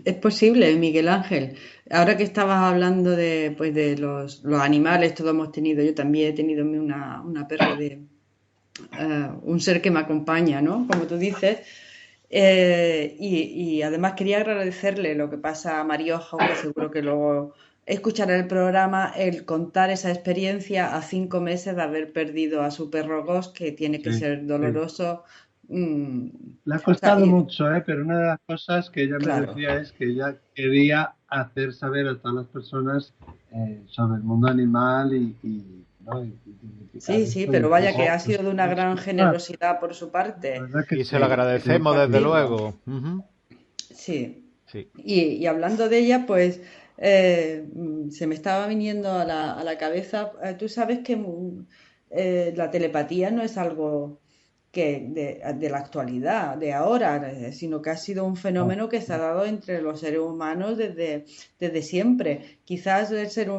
Es posible, Miguel Ángel. Ahora que estabas hablando de, pues de los animales, todos hemos tenido, yo también he tenido una perra de un ser que me acompaña, ¿no? Como tú dices. Y además quería agradecerle lo que pasa a Mariojo, que seguro que luego escuchará el programa, el contar esa experiencia a 5 meses de haber perdido a su perro Ghost, que tiene que ser doloroso. Le ha O sea, costado mucho, pero una de las cosas que ella me claro. decía es que ella quería hacer saber a todas las personas sobre el mundo animal ¿no? y dignificar Sí, sí, esto. pero Y vaya que pues, ha sido de una gran generosidad por su la parte. verdad que Y sí, se lo agradecemos desde magnífico. luego. Ujú. Sí. Sí. Y hablando de ella, pues se me estaba viniendo a la cabeza, tú sabes que la telepatía no es algo que de la actualidad, de ahora, sino que ha sido un No, fenómeno que se ha dado entre los seres humanos desde siempre. Quizás el ser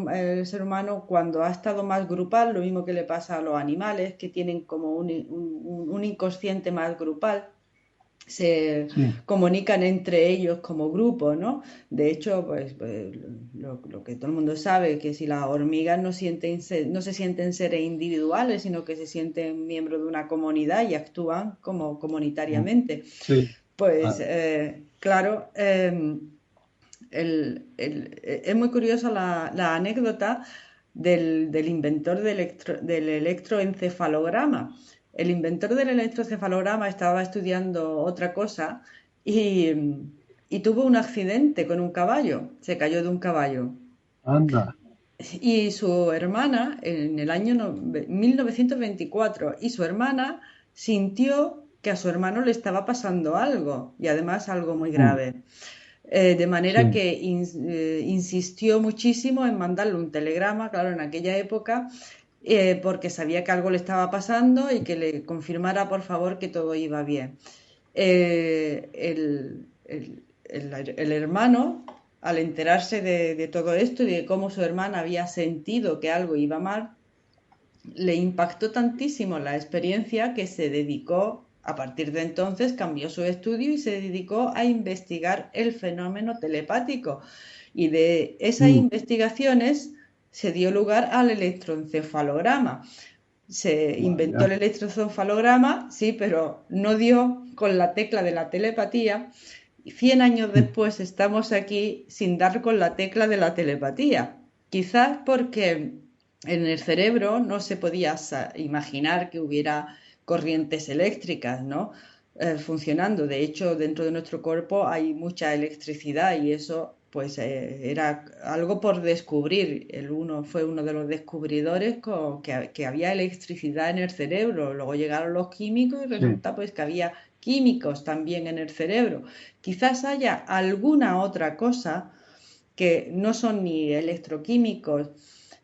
humano cuando ha estado más grupal, lo mismo que le pasa a los animales, que tienen como un inconsciente más grupal, se sí, comunican entre ellos como grupo, ¿no? De hecho, pues lo que todo el mundo sabe, que si las hormigas no se sienten seres individuales, sino que se sienten miembros de una comunidad y actúan como comunitariamente. sí, Pues claro. claro, es muy curiosa la anécdota del inventor del electroencefalograma. El inventor del electroencefalograma estaba estudiando otra cosa y, y tuvo un accidente con un caballo, se cayó de un caballo. Anda, Y su hermana, en el año 1924, y su hermana sintió que a su hermano le estaba pasando algo, y además algo muy grave. De manera sí, que insistió muchísimo en mandarle un telegrama, claro, en aquella época, porque sabía que algo le estaba pasando y que le confirmara, por favor, que todo iba bien. El hermano, al enterarse de todo esto y de cómo su hermana había sentido que algo iba mal, le impactó tantísimo la experiencia que se dedicó, a partir de entonces cambió su estudio y se dedicó a investigar el fenómeno telepático. Y de esas investigaciones se dio lugar al electroencefalograma. Se inventó vaya. el electroencefalograma, sí, pero no dio con la tecla de la telepatía. Y 100 años después estamos aquí sin dar con la tecla de la telepatía. Quizás porque en el cerebro no se podía imaginar que hubiera corrientes eléctricas, ¿no? Funcionando. De hecho, dentro de nuestro cuerpo hay mucha electricidad y eso pues era algo por descubrir. Fue uno de los descubridores que había electricidad en el cerebro. Luego llegaron los químicos y Sí, resulta pues que había químicos también en el cerebro. Quizás haya alguna otra cosa que no son ni electroquímicos,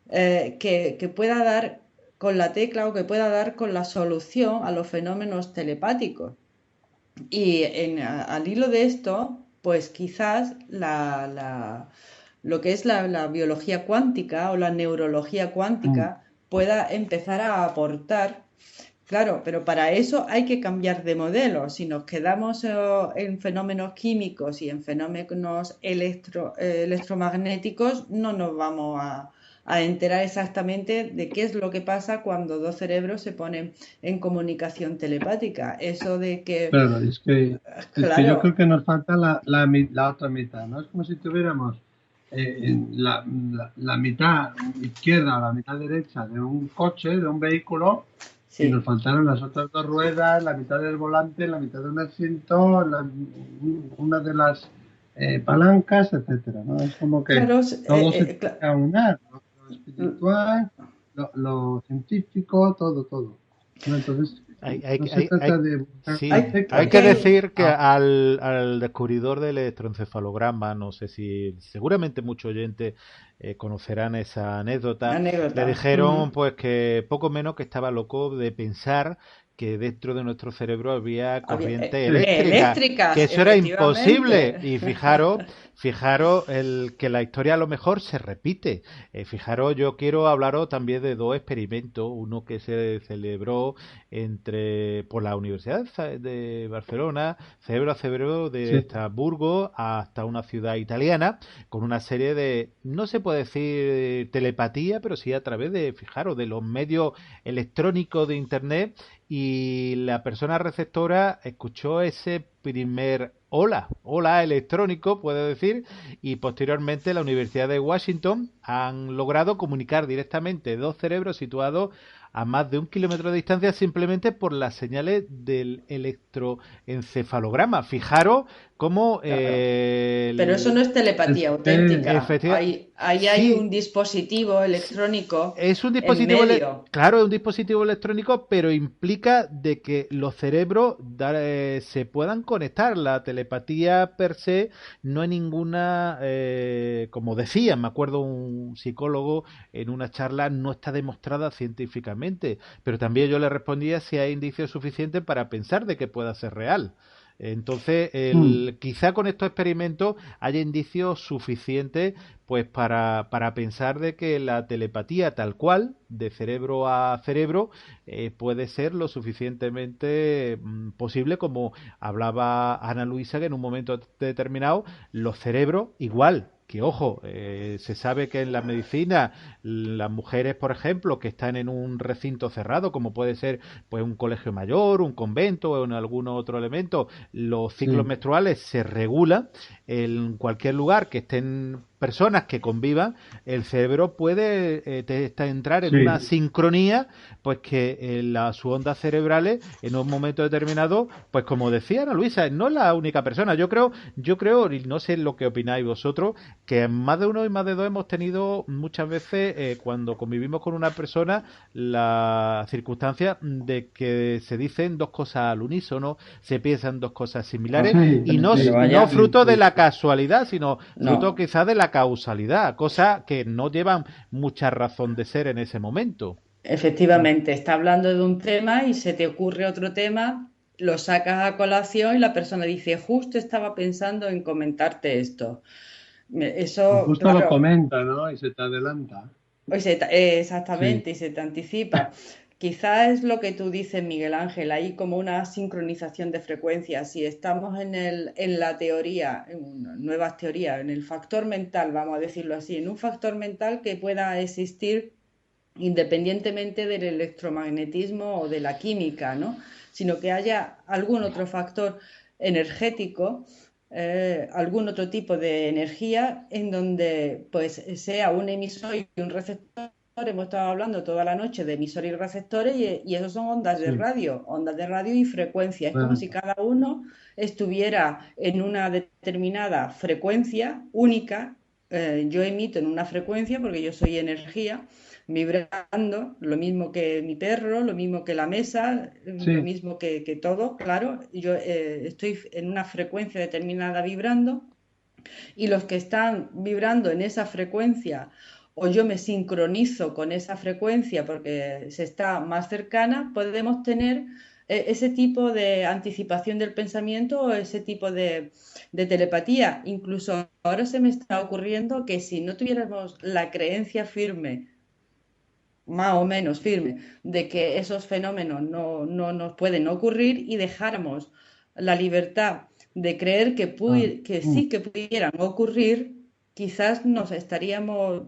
que pueda dar con la tecla o que pueda dar con la solución a los fenómenos telepáticos. Y al hilo de esto, pues quizás lo que es la biología cuántica o la neurología cuántica pueda empezar a aportar. Claro, pero para eso hay que cambiar de modelo. Si nos quedamos en fenómenos químicos y en fenómenos electromagnéticos, no nos vamos a enterar exactamente de qué es lo que pasa cuando dos cerebros se ponen en comunicación telepática. Eso de que, claro, es que yo creo claro, que nos falta la otra mitad, ¿no? Es como si tuviéramos la mitad izquierda o la mitad derecha de un coche, de un vehículo, y nos sí. faltaron las otras dos ruedas, la mitad del volante, la mitad de un asiento, una de las palancas, etcétera, ¿no? Es como que Claro, todo se tiene que aunar, lo espiritual, lo científico, todo, ¿no? Entonces, Hay, hay, no se hay, trata hay- de buscar sí, una hay tecla, que sino decir que al descubridor del electroencefalograma, no sé si seguramente muchos oyentes conocerán esa anécdota, le anécdota. dijeron pues que poco menos que estaba loco de pensar que dentro de nuestro cerebro había corriente eléctrica, que eso era imposible. Y fijaros que la historia a lo mejor se repite. Fijaros, yo quiero hablaros también de dos experimentos, uno que se celebró por la Universidad de Barcelona, cerebro a cerebro de Estrasburgo hasta una ciudad italiana, con una serie de, no se puede decir telepatía, pero sí a través de, fijaros, de los medios electrónicos de Internet, y la persona receptora escuchó ese primer hola electrónico, puedo decir, y posteriormente la Universidad de Washington han logrado comunicar directamente dos cerebros situados a más de 1 kilómetro de distancia simplemente por las señales del electroencefalograma. Fijaros cómo... Pero eso no es telepatía auténtica. Ahí hay un dispositivo electrónico. Es un dispositivo, claro, es un dispositivo electrónico, pero implica de que los cerebros se puedan conectar. La telepatía per se no hay ninguna, como decía, me acuerdo un psicólogo en una charla, no está demostrada científicamente. Pero también yo le respondía si hay indicios suficientes para pensar de que pueda ser real. Entonces, quizá con estos experimentos haya indicios suficientes pues para pensar de que la telepatía tal cual, de cerebro a cerebro, puede ser lo suficientemente posible, como hablaba Ana Luisa, que en un momento determinado los cerebros igual. Que ojo, se sabe que en la medicina las mujeres, por ejemplo, que están en un recinto cerrado, como puede ser pues un colegio mayor, un convento o en algún otro elemento, los ciclos menstruales se regulan. En cualquier lugar que estén personas que convivan, el cerebro puede entrar en una sincronía, pues que sus ondas cerebrales en un momento determinado, pues como decía Ana Luisa, no es la única persona. Yo creo, y no sé lo que opináis vosotros, que más de uno y más de dos hemos tenido muchas veces, cuando convivimos con una persona, la circunstancia de que se dicen dos cosas al unísono, se piensan dos cosas similares, y no fruto de la casualidad, sino fruto quizás de la causalidad, cosas que no llevan mucha razón de ser en ese momento. Efectivamente, está hablando de un tema y se te ocurre otro tema, lo sacas a colación y la persona dice, justo estaba pensando en comentarte esto. Eso, justo claro, lo comenta, ¿no? Y se te adelanta. Exactamente, y se te anticipa. Quizás es lo que tú dices, Miguel Ángel, hay como una sincronización de frecuencias. Si estamos en la teoría, en nuevas teorías, en el factor mental, vamos a decirlo así, en un factor mental que pueda existir independientemente del electromagnetismo o de la química, ¿no? Sino que haya algún otro factor energético, algún otro tipo de energía en donde pues sea un emisor y un receptor. Hemos estado hablando toda la noche de emisores y receptores y esos son ondas de radio y frecuencia. Es como si cada uno estuviera en una determinada frecuencia única. Yo emito en una frecuencia porque yo soy energía, vibrando, lo mismo que mi perro, lo mismo que la mesa, lo mismo que todo, claro. Yo estoy en una frecuencia determinada vibrando, y los que están vibrando en esa frecuencia, o yo me sincronizo con esa frecuencia porque se está más cercana, podemos tener ese tipo de anticipación del pensamiento o ese tipo de telepatía. Incluso ahora se me está ocurriendo que si no tuviéramos la creencia firme, más o menos firme, de que esos fenómenos no nos pueden ocurrir y dejáramos la libertad de creer que sí que pudieran ocurrir, quizás nos estaríamos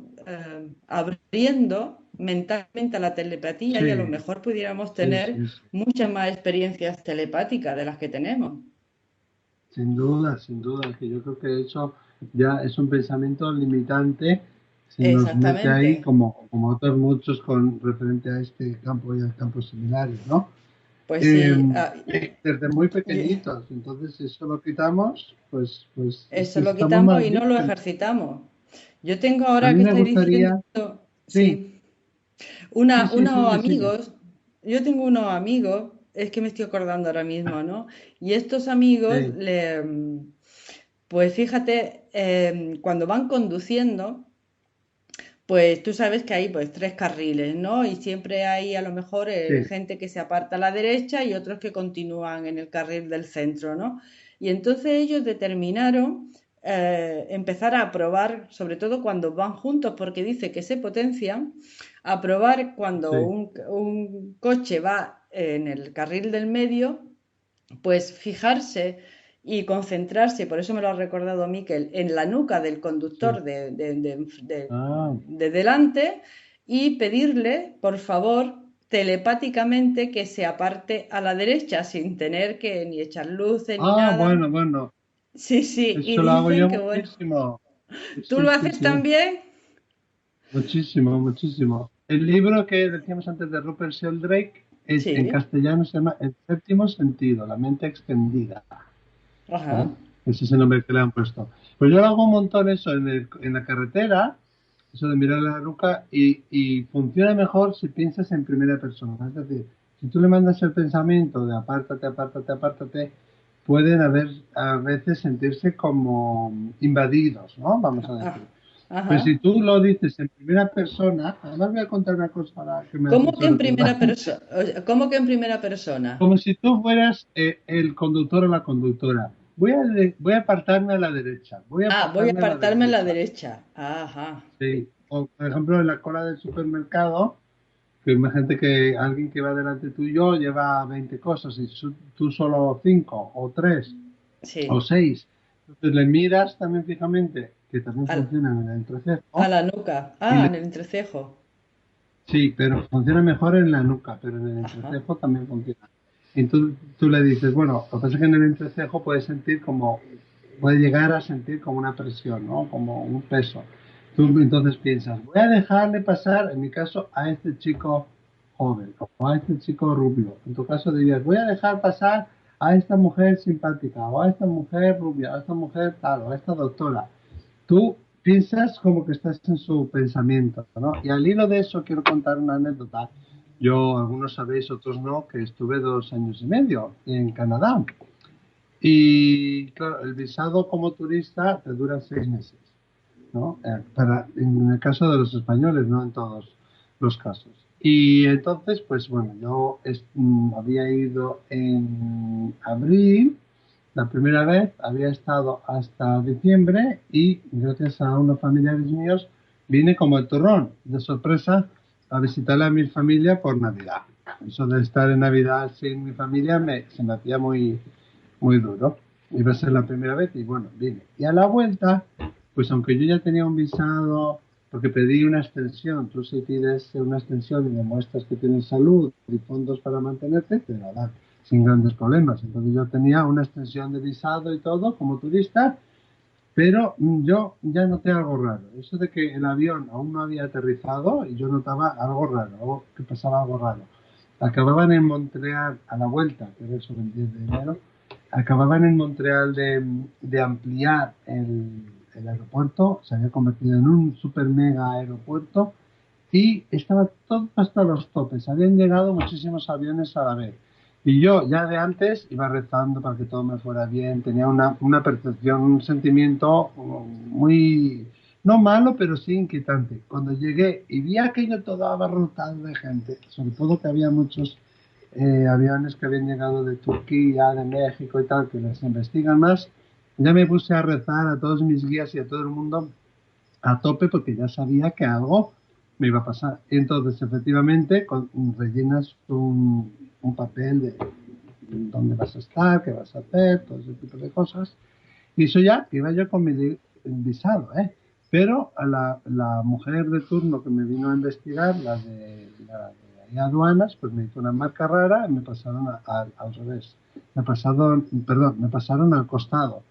abriendo mentalmente a la telepatía y a lo mejor pudiéramos tener muchas más experiencias telepáticas de las que tenemos. Sin duda, que yo creo que eso ya es un pensamiento limitante. Se nos mete ahí como otros muchos con referente a este campo y a campos similares, ¿no? Pues sí. Desde muy pequeñitos, entonces eso lo quitamos, pues eso lo quitamos y no lo ejercitamos. Yo tengo ahora que estoy diciendo... Unos amigos, yo tengo unos amigos, es que me estoy acordando ahora mismo, ¿no? Y estos amigos, pues fíjate, cuando van conduciendo, pues tú sabes que hay pues 3 carriles, ¿no? Y siempre hay a lo mejor Sí, gente que se aparta a la derecha y otros que continúan en el carril del centro, ¿no? Y entonces ellos determinaron empezar a probar, sobre todo cuando van juntos, porque dice que se potencian, a probar cuando sí. un coche va en el carril del medio, pues fijarse y concentrarse, por eso me lo ha recordado Miquel, en la nuca del Sí. conductor Ah, de delante y pedirle, por favor, telepáticamente que se aparte a la derecha sin tener que ni echar luces ni nada. bueno, bueno. Sí, sí, y Eso lo hago dicen yo que bueno. muchísimo. ¿Tú Sí, lo sí, haces sí. también? Muchísimo, muchísimo. El libro que decíamos antes de Rupert Sheldrake es en Sí, castellano se llama El séptimo sentido, la mente extendida. ¿Eh? ajá. Ese es el nombre que le han puesto. Pues yo lo hago un montón eso en la carretera, eso de mirar la nuca, y funciona mejor si piensas en primera persona. Es decir, si tú le mandas el pensamiento de apártate, apártate, apártate, pueden a veces sentirse como invadidos, ¿no? Vamos a Ah, decir. Pero ajá. si tú lo dices en primera persona, además voy a contar una cosa ahora que me has ¿Cómo que hecho en recordar. primera persona? ¿Cómo que en primera persona? Como si tú fueras el conductor o la conductora. Voy a apartarme a la derecha. Voy a Ah, voy a apartarme a la apartarme a la derecha. derecha. Ajá. Sí. O, por ejemplo, en la cola del supermercado, que imagínate que alguien que va delante tuyo lleva 20 cosas y tú solo 5 o 3 o Sí. 6. Entonces le miras también fijamente, que también Al- funciona en el A entrecejo, la nuca. y Ah, en el entrecejo. sí, pero funciona mejor en la nuca, pero en el Ajá. entrecejo también funciona. Y tú le dices, bueno, lo que pasa es que en el entrecejo puede llegar a sentir como una presión, ¿no? Como un peso. Tú Mm. entonces piensas, voy a dejarle pasar, en mi caso, a este chico joven o a este chico rubio. En tu caso dirías, voy a dejar pasar a esta mujer simpática o a esta mujer rubia, a esta mujer tal o a esta doctora. Tú piensas como que estás en su pensamiento, ¿no? Y al hilo de eso quiero contar una anécdota. Yo, algunos sabéis, otros no, que estuve 2 años y medio en Canadá. Y claro, el visado como turista te dura 6 meses, ¿no? En el caso de los españoles, no en todos los casos. Y entonces, pues bueno, yo había ido en abril la primera vez, había estado hasta diciembre y gracias a unos familiares míos vine como el turrón, de sorpresa, a visitar a mi familia por Navidad. Eso de estar en Navidad sin mi familia se me hacía muy, muy duro. Iba a ser la primera vez y bueno, vine. Y a la vuelta, pues aunque yo ya tenía un visado, porque pedí una extensión, tú si pides una extensión y demuestras que tienes salud y fondos para mantenerte, te la dan sin grandes problemas. Entonces yo tenía una extensión de visado y todo como turista, pero yo ya noté algo raro. Eso de que el avión aún no había aterrizado y yo notaba algo raro, que pasaba algo raro. Acababan en Montreal a la vuelta, que era eso el 10 de enero, acababan en Montreal de ampliar el aeropuerto, se había convertido en un super mega aeropuerto y estaba todo hasta los topes. Habían llegado muchísimos aviones a la vez. Y yo ya de antes iba rezando para que todo me fuera bien, tenía una percepción, un sentimiento muy, no malo, pero sí inquietante. Cuando llegué y vi aquello todo abarrotado de gente, sobre todo que había muchos aviones que habían llegado de Turquía, de México y tal, que les investigan más, ya me puse a rezar a todos mis guías y a todo el mundo a tope porque ya sabía que algo me iba a pasar. Entonces, efectivamente, rellenas un papel de dónde vas a estar, qué vas a hacer, todo ese tipo de cosas. Y eso ya iba yo con mi visado, ¿eh? Pero a la mujer de turno que me vino a investigar, la de aduanas, pues me hizo una marca rara y me pasaron al revés. Me pasaron al costado.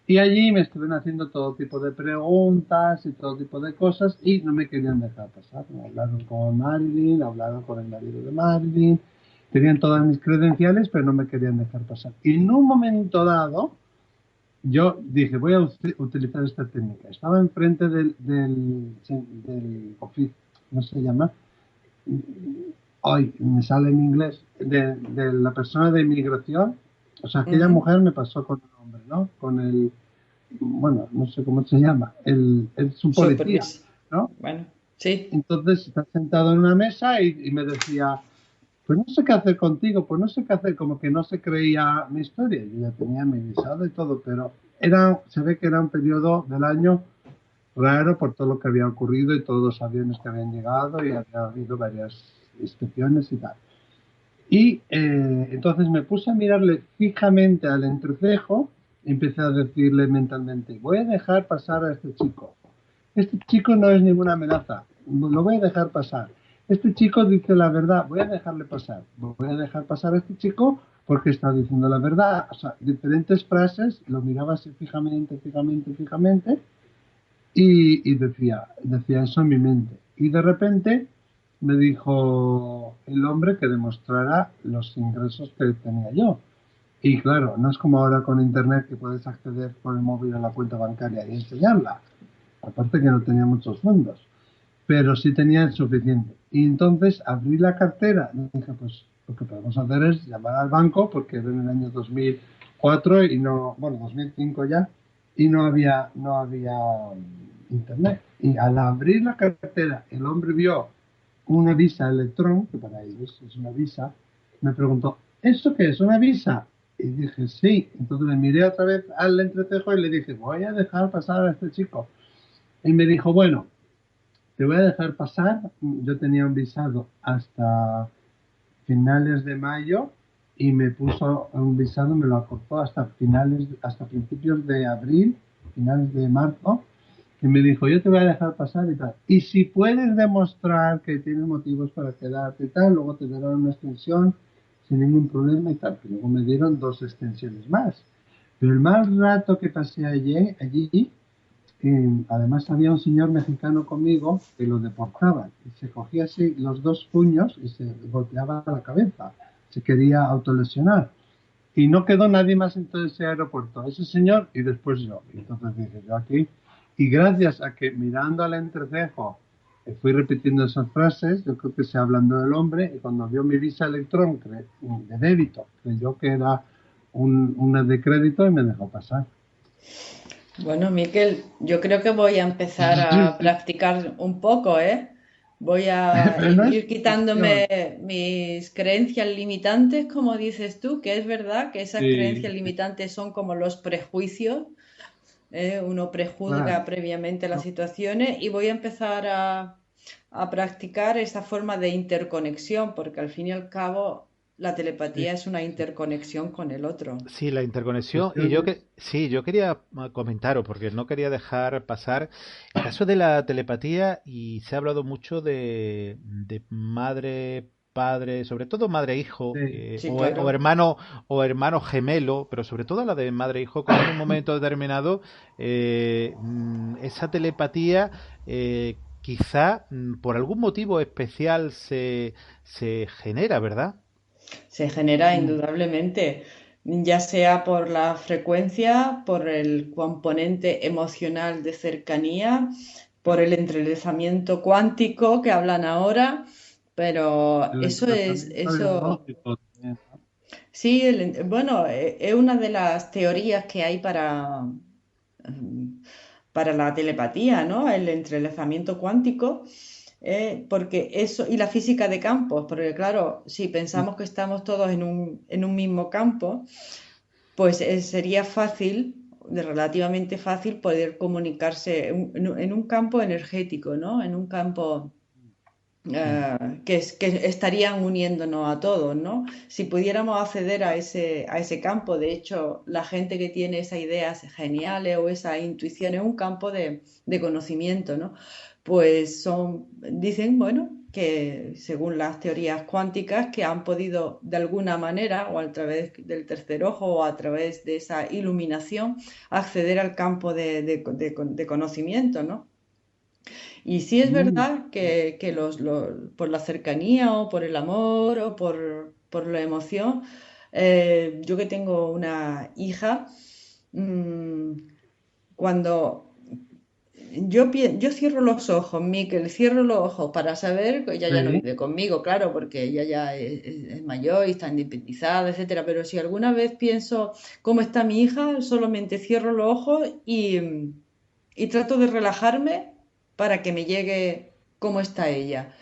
Y allí me estuvieron haciendo todo tipo de preguntas y todo tipo de cosas y no me querían dejar pasar. Me hablaron con Marilyn, hablaron con el marido de Marilyn, tenían todas mis credenciales, pero no me querían dejar pasar. Y en un momento dado, yo dije, voy a utilizar esta técnica. Estaba enfrente del oficio, ¿cómo se llama? Hoy me sale en inglés, de la persona de inmigración. O sea, aquella Ujú. mujer me pasó con un hombre, ¿no? Bueno, no sé cómo se llama, es un policía, Supervis. ¿no? Bueno. Sí. Entonces está sentado en una mesa y me decía, pues no sé qué hacer contigo, pues no sé qué hacer, como que no se creía mi historia. Yo ya tenía mi visado y todo, pero se ve que era un periodo del año raro por todo lo que había ocurrido y todos los aviones que habían llegado y había habido varias inspecciones y tal. Y entonces me puse a mirarle fijamente al entrecejo y empecé a decirle mentalmente, voy a dejar pasar a este chico. Este chico no es ninguna amenaza, lo voy a dejar pasar. Este chico dice la verdad, voy a dejarle pasar. Voy a dejar pasar a este chico porque está diciendo la verdad. O sea, diferentes frases, lo miraba así fijamente, fijamente, fijamente y decía eso en mi mente. Y de repente me dijo el hombre que demostrara los ingresos que tenía yo. Y claro, no es como ahora con internet que puedes acceder por el móvil a la cuenta bancaria y enseñarla. Aparte que no tenía muchos fondos, pero sí tenía el suficiente. Y entonces abrí la cartera y dije, pues lo que podemos hacer es llamar al banco porque era en el año 2004 y no, bueno, 2005 ya, y no había internet. Y al abrir la cartera, el hombre vio una visa Electron, que para ellos es una visa, me preguntó, ¿eso qué es? ¿Una visa? Y dije, sí. Entonces le miré otra vez al entrecejo y le dije, voy a dejar pasar a este chico. Y me dijo, bueno, te voy a dejar pasar. Yo tenía un visado hasta finales de mayo y me puso un visado, me lo acortó hasta principios de abril, finales de marzo, y me dijo, yo te voy a dejar pasar y tal. Y si puedes demostrar que tienes motivos para quedarte y tal, luego te darán una extensión sin ningún problema y tal. Y luego me dieron 2 extensiones más. Pero el mal rato que pasé allí además había un señor mexicano conmigo que lo deportaba y se cogía así los 2 puños y se golpeaba la cabeza, se quería autolesionar y no quedó nadie más en todo ese aeropuerto, ese señor y después yo. Y entonces dije yo aquí, y gracias a que mirando al entrecejo fui repitiendo esas frases, yo creo que se hablando del hombre y cuando vio mi visa Electron de débito, creyó que era una de crédito y me dejó pasar. Bueno, Miquel, yo creo que voy a empezar a practicar un poco, ¿eh? Voy a Pero no es ir cuestión. quitándome mis creencias limitantes, como dices tú, que es verdad que esas Sí, creencias limitantes son como los prejuicios, ¿eh? Uno claro. prejuzga previamente las No, situaciones y voy a empezar a practicar esa forma de interconexión, porque al fin y al cabo la sí, telepatía es una sí. interconexión con el otro. Sí, la interconexión. Y Cuestiones. sí, yo quería comentaros, porque no quería dejar pasar el caso de la telepatía y se ha hablado mucho de madre, padre, sobre todo madre-hijo, Sí, Sí, claro. o hermano gemelo, pero sobre todo la de madre-hijo, como en un momento determinado esa telepatía quizá por algún motivo especial se genera, ¿verdad? Se genera mm, indudablemente, ya sea por la frecuencia, por el componente emocional de cercanía, por el entrelazamiento cuántico que hablan ahora, pero el eso es, entrelazamiento eso, biológico también, ¿no? sí, bueno, es una de las teorías que hay para la telepatía, ¿no? El entrelazamiento cuántico. Porque eso, y la física de campos, porque claro, si pensamos que estamos todos en un mismo campo, pues sería fácil, relativamente fácil, poder comunicarse en un campo energético, ¿no? En un campo Sí. que estarían uniéndonos a todos, ¿no? Si pudiéramos acceder a ese campo, de hecho, la gente que tiene esas ideas geniales o esa intuición es un campo de conocimiento, ¿no? Pues dicen, bueno, que según las teorías cuánticas, que han podido de alguna manera, o a través del tercer ojo, o a través de esa iluminación, acceder al campo de conocimiento, ¿no? Y sí es Mm, verdad que por la cercanía o por el amor o por la emoción, yo que tengo una hija, mm, cuando yo cierro los ojos, Miquel, cierro los ojos para saber que ella ya no sí, vive conmigo, claro, porque ella ya es mayor y está independizada, etcétera, pero si alguna vez pienso cómo está mi hija, solamente cierro los ojos y trato de relajarme para que me llegue. cómo está ella.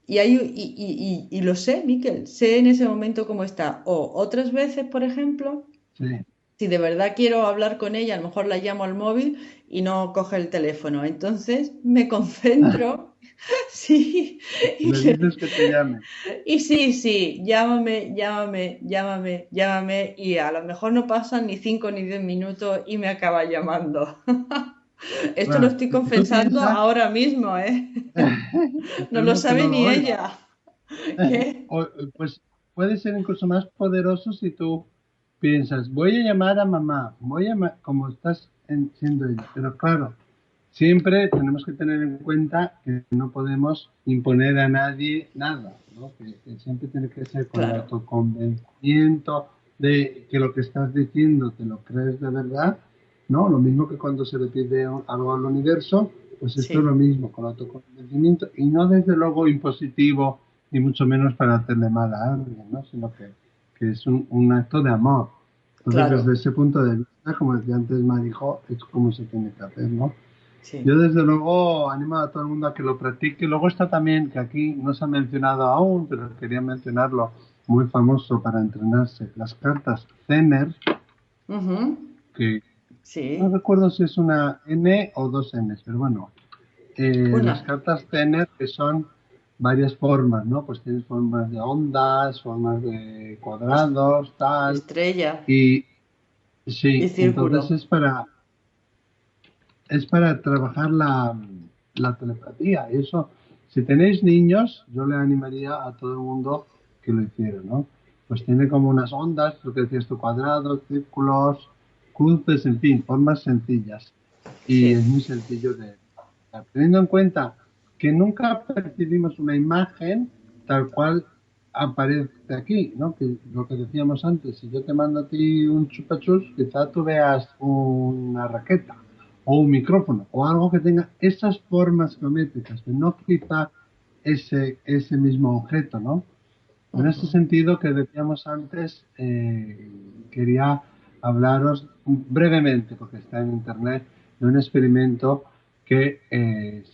Y lo sé, Miquel, sé en ese momento cómo está. O otras veces, por ejemplo, Sí. si de verdad quiero hablar con ella, a lo mejor la llamo al móvil y no coge el teléfono. Entonces me concentro, sí, y, Le dices que te llame. y sí, sí, llámame, llámame, llámame, llámame, y a lo mejor no pasan ni 5 ni 10 minutos y me acaba llamando. Esto lo Claro, estoy tú confesando piensas, ahora mismo, ¿eh? No lo esperemos que sabe no lo ni oiga. ella. ¿Qué? Pues puede ser incluso más poderoso si tú piensas, voy a llamar a mamá, voy a como estás siendo ella. Pero claro, siempre tenemos que tener en cuenta que no podemos imponer a nadie nada, ¿no? Que siempre tiene que ser con el Claro, autoconvencimiento de que lo que estás diciendo te lo crees de verdad, ¿no? Lo mismo que cuando se le pide algo al universo, pues esto es lo sí, mismo, con autoconvencimiento y no desde luego impositivo, ni mucho menos para hacerle mal a alguien, ¿no? Sino que es un acto de amor. Entonces, desde claro, ese punto de vista, como decía antes Marijo, es como se tiene que hacer, ¿no? sí. Yo desde luego animo a todo el mundo a que lo practique. Luego está también, que aquí no se ha mencionado aún, pero quería mencionarlo, muy famoso para entrenarse, las cartas Zener, Ujú, que no sí, recuerdo si es una N o dos Ns, pero bueno, las una cartas Zener que son varias formas, ¿no? Pues tienes formas de ondas, formas de es- cuadrados, tal, estrella y y sí, entonces círculo. es para trabajar la telepatía. Eso, si tenéis niños, yo le animaría a todo el mundo que lo hiciera, ¿no? Pues tiene como unas ondas, lo que decías tú, cuadrados, círculos, cruces, en fin, formas sencillas. Y es Sí, muy sencillo de teniendo en cuenta que nunca percibimos una imagen tal cual aparece aquí, ¿no? Que lo que decíamos antes, si yo te mando a ti un chupachus, quizá tú veas una raqueta o un micrófono o algo que tenga esas formas geométricas, que no quizá ese mismo objeto, ¿no? En ese ujú, sentido que decíamos antes, quería hablaros brevemente, porque está en internet, de un experimento que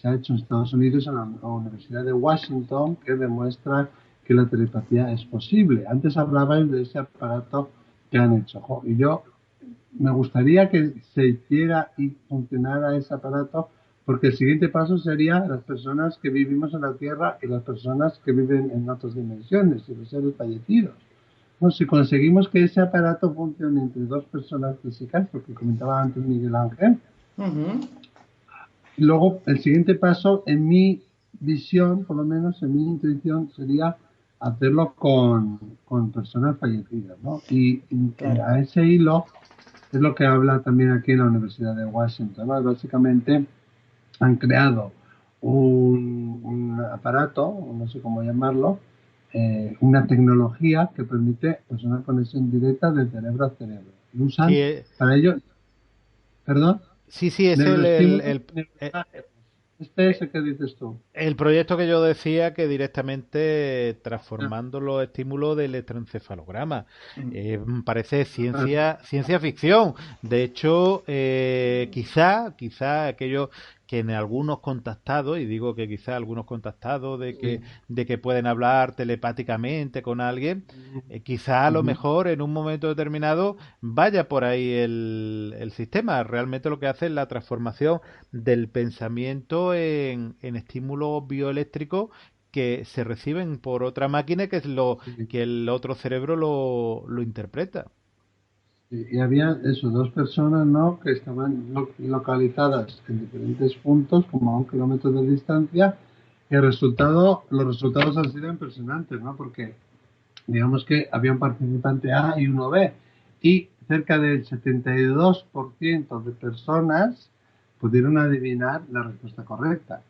se ha hecho en Estados Unidos en la Universidad de Washington que demuestra que la telepatía es posible. Antes hablabais de ese aparato que han hecho. Jo, y yo me gustaría que se hiciera y funcionara ese aparato, porque el siguiente paso sería las personas que vivimos en la Tierra y las personas que viven en otras dimensiones y los seres fallecidos. No, si conseguimos que ese aparato funcione entre dos personas físicas, porque comentaba antes Miguel Ángel, ujú, luego el siguiente paso, en mi visión, por lo menos en mi intuición, sería hacerlo con personas fallecidas, ¿no? Y claro. a ese hilo es lo que habla también aquí en la Universidad de Washington, ¿no? Básicamente han creado un aparato, no sé cómo llamarlo, una tecnología que permite pues, una conexión directa de cerebro a cerebro. Lo Sí, usan para ello, perdón, sí, sí, es neuroestímulos y neuroimágenes. Este es el que dices tú. el proyecto que yo decía que directamente Ah, transformando los estímulos del electroencefalograma. Mm, Parece ah, ciencia ficción. De hecho, quizá aquellos que en algunos contactados, y digo que quizá algunos contactados sí. de que pueden hablar telepáticamente con alguien, quizá a lo Ujú. mejor en un momento determinado vaya por ahí el sistema. Realmente lo que hace es la transformación del pensamiento en estímulos bioeléctricos que se reciben por otra máquina que es lo Sí. que el otro cerebro lo interpreta. Y había eso, dos personas, ¿no? Que estaban localizadas en diferentes puntos, como a 1 kilómetro de distancia, y los resultados han sido impresionantes, ¿no? Porque digamos que había un participante A y uno B, y cerca del 72% de personas pudieron adivinar la respuesta correcta,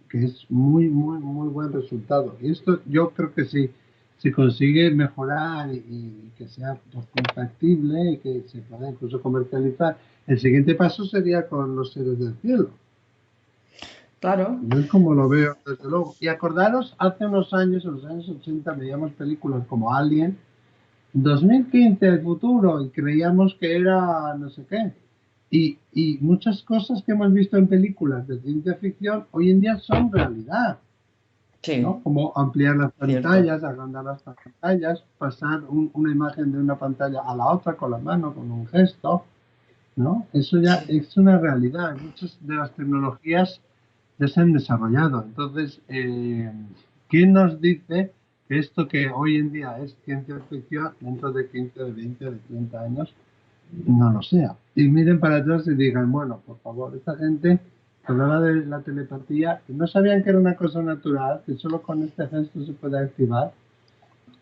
que es muy, muy, muy buen resultado. Y esto yo creo que sí, si consigue mejorar y que sea pues, muy factible y que se pueda incluso comercializar, el siguiente paso sería con los seres del cielo. claro, Yo es como lo veo, desde luego. Y acordaros, hace unos años, en los años 80, veíamos películas como Alien, 2015 el futuro, y creíamos que era no sé qué. Y muchas cosas que hemos visto en películas de ciencia ficción hoy en día son realidad, Sí, ¿no? Como ampliar las cierto. pantallas, agrandar las pantallas, pasar una imagen de una pantalla a la otra con la mano, con un gesto, ¿no? Eso ya Sí. es una realidad. Muchas de las tecnologías ya se han desarrollado. Entonces, ¿quién nos dice que esto que hoy en día es ciencia ficción, dentro de 15, de 20, de 30 años, no lo sea? Y miren para atrás y digan, bueno, por favor, esta gente que hablaba de la telepatía, que no sabían que era una cosa natural, que solo con este gesto se puede activar.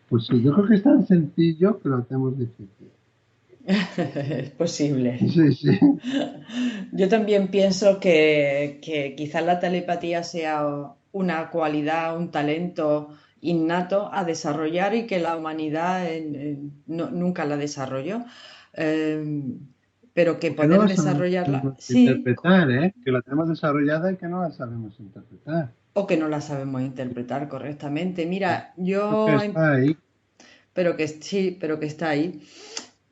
Pues sí, yo creo que es tan sencillo que lo hacemos difícil. Es posible. Sí, sí. Yo también pienso que quizás la telepatía sea una cualidad, un talento innato a desarrollar y que la humanidad nunca la desarrolló. Eh, pero que Porque no poder la sabemos desarrollarla, sí, interpretar, ¿eh? Que la tenemos desarrollada y que no la sabemos interpretar. o que no la sabemos interpretar correctamente. Mira, Creo que está ahí. pero que sí, pero que está ahí.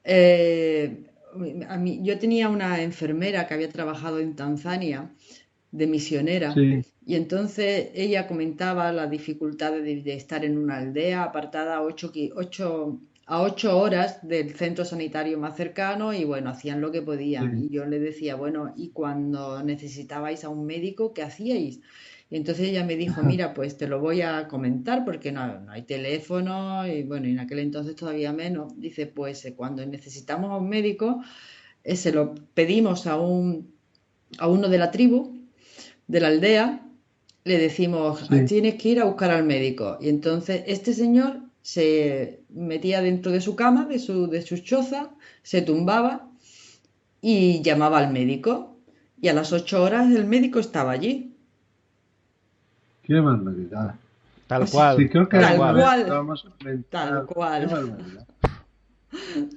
Eh, yo tenía una enfermera que había trabajado en Tanzania de misionera Sí, y entonces ella comentaba las dificultades de estar en una aldea apartada a 8 horas del centro sanitario más cercano y bueno, hacían lo que podían. sí. Y yo le decía, bueno, ¿y cuando necesitabais a un médico, qué hacíais? Y entonces ella me dijo, mira, pues te lo voy a comentar porque no hay teléfono y bueno, y en aquel entonces todavía menos. Dice, pues cuando necesitamos a un médico, se lo pedimos a uno de la tribu, de la aldea, le decimos, Sí. tienes que ir a buscar al médico. Y entonces este señor se metía dentro de su cama, de su choza, se tumbaba y llamaba al médico. Y a las 8 horas el médico estaba allí. Qué barbaridad. Tal Así, Sí, cual, creo que tal tal alguna vez cual. lo cual, vamos a tal comentar. Qué cual, barbaridad.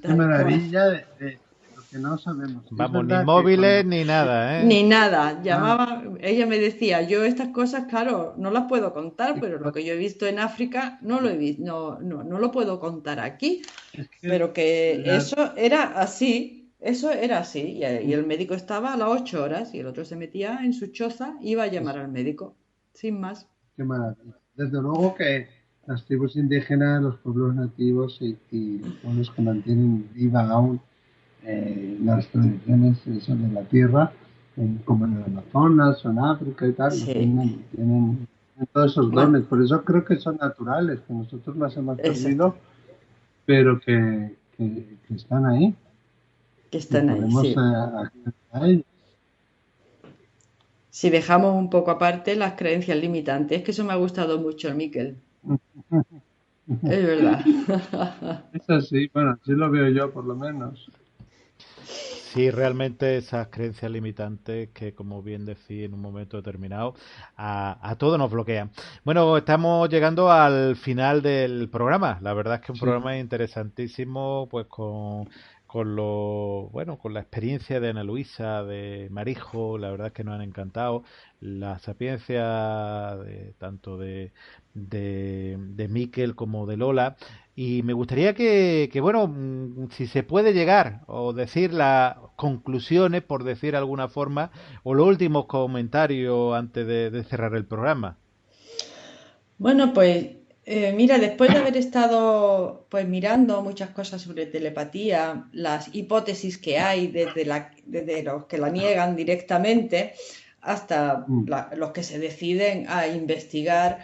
Qué tal cual. maravilla de lo que no sabemos. Y es Vamos, ni verdad que móviles cuando... ni nada, ¿eh? Ni nada, Ah, llamaba, ella me decía, yo estas cosas, claro, no las puedo contar, y pero lo que yo he visto en África no lo he visto, no lo puedo contar aquí, es que pero que la- eso era así, y el médico estaba a las 8 horas y el otro se metía en su choza, iba a llamar al médico, sin más. qué maravilla. Desde luego que las tribus indígenas, los pueblos nativos y los pueblos que mantienen viva aún las tradiciones sobre la tierra, como en el Amazonas o en África y tal, lo Sí, tienen todos esos man, dones. Por eso creo que son naturales, que nosotros las hemos exacto, perdido, pero que están ahí que y están ahí, podemos sí. acceder a ellos. Si dejamos un poco aparte las creencias limitantes, es que eso me ha gustado mucho, Miquel, es verdad. Es así, bueno, así lo veo yo por lo menos. Sí, realmente esas creencias limitantes que, como bien decía en un momento determinado, a todos nos bloquean. Bueno, estamos llegando al final del programa. La verdad es que un Sí, programa interesantísimo, pues con la experiencia de Ana Luisa, de Marijo, la verdad es que nos han encantado. La sapiencia tanto de Miquel como de Lola. Y me gustaría bueno, si se puede llegar o decir las conclusiones, por decir alguna forma, o los últimos comentarios antes de cerrar el programa. Bueno, pues mira, después de haber estado pues mirando muchas cosas sobre telepatía, las hipótesis que hay desde los que la niegan directamente hasta mm, los que se deciden a investigar,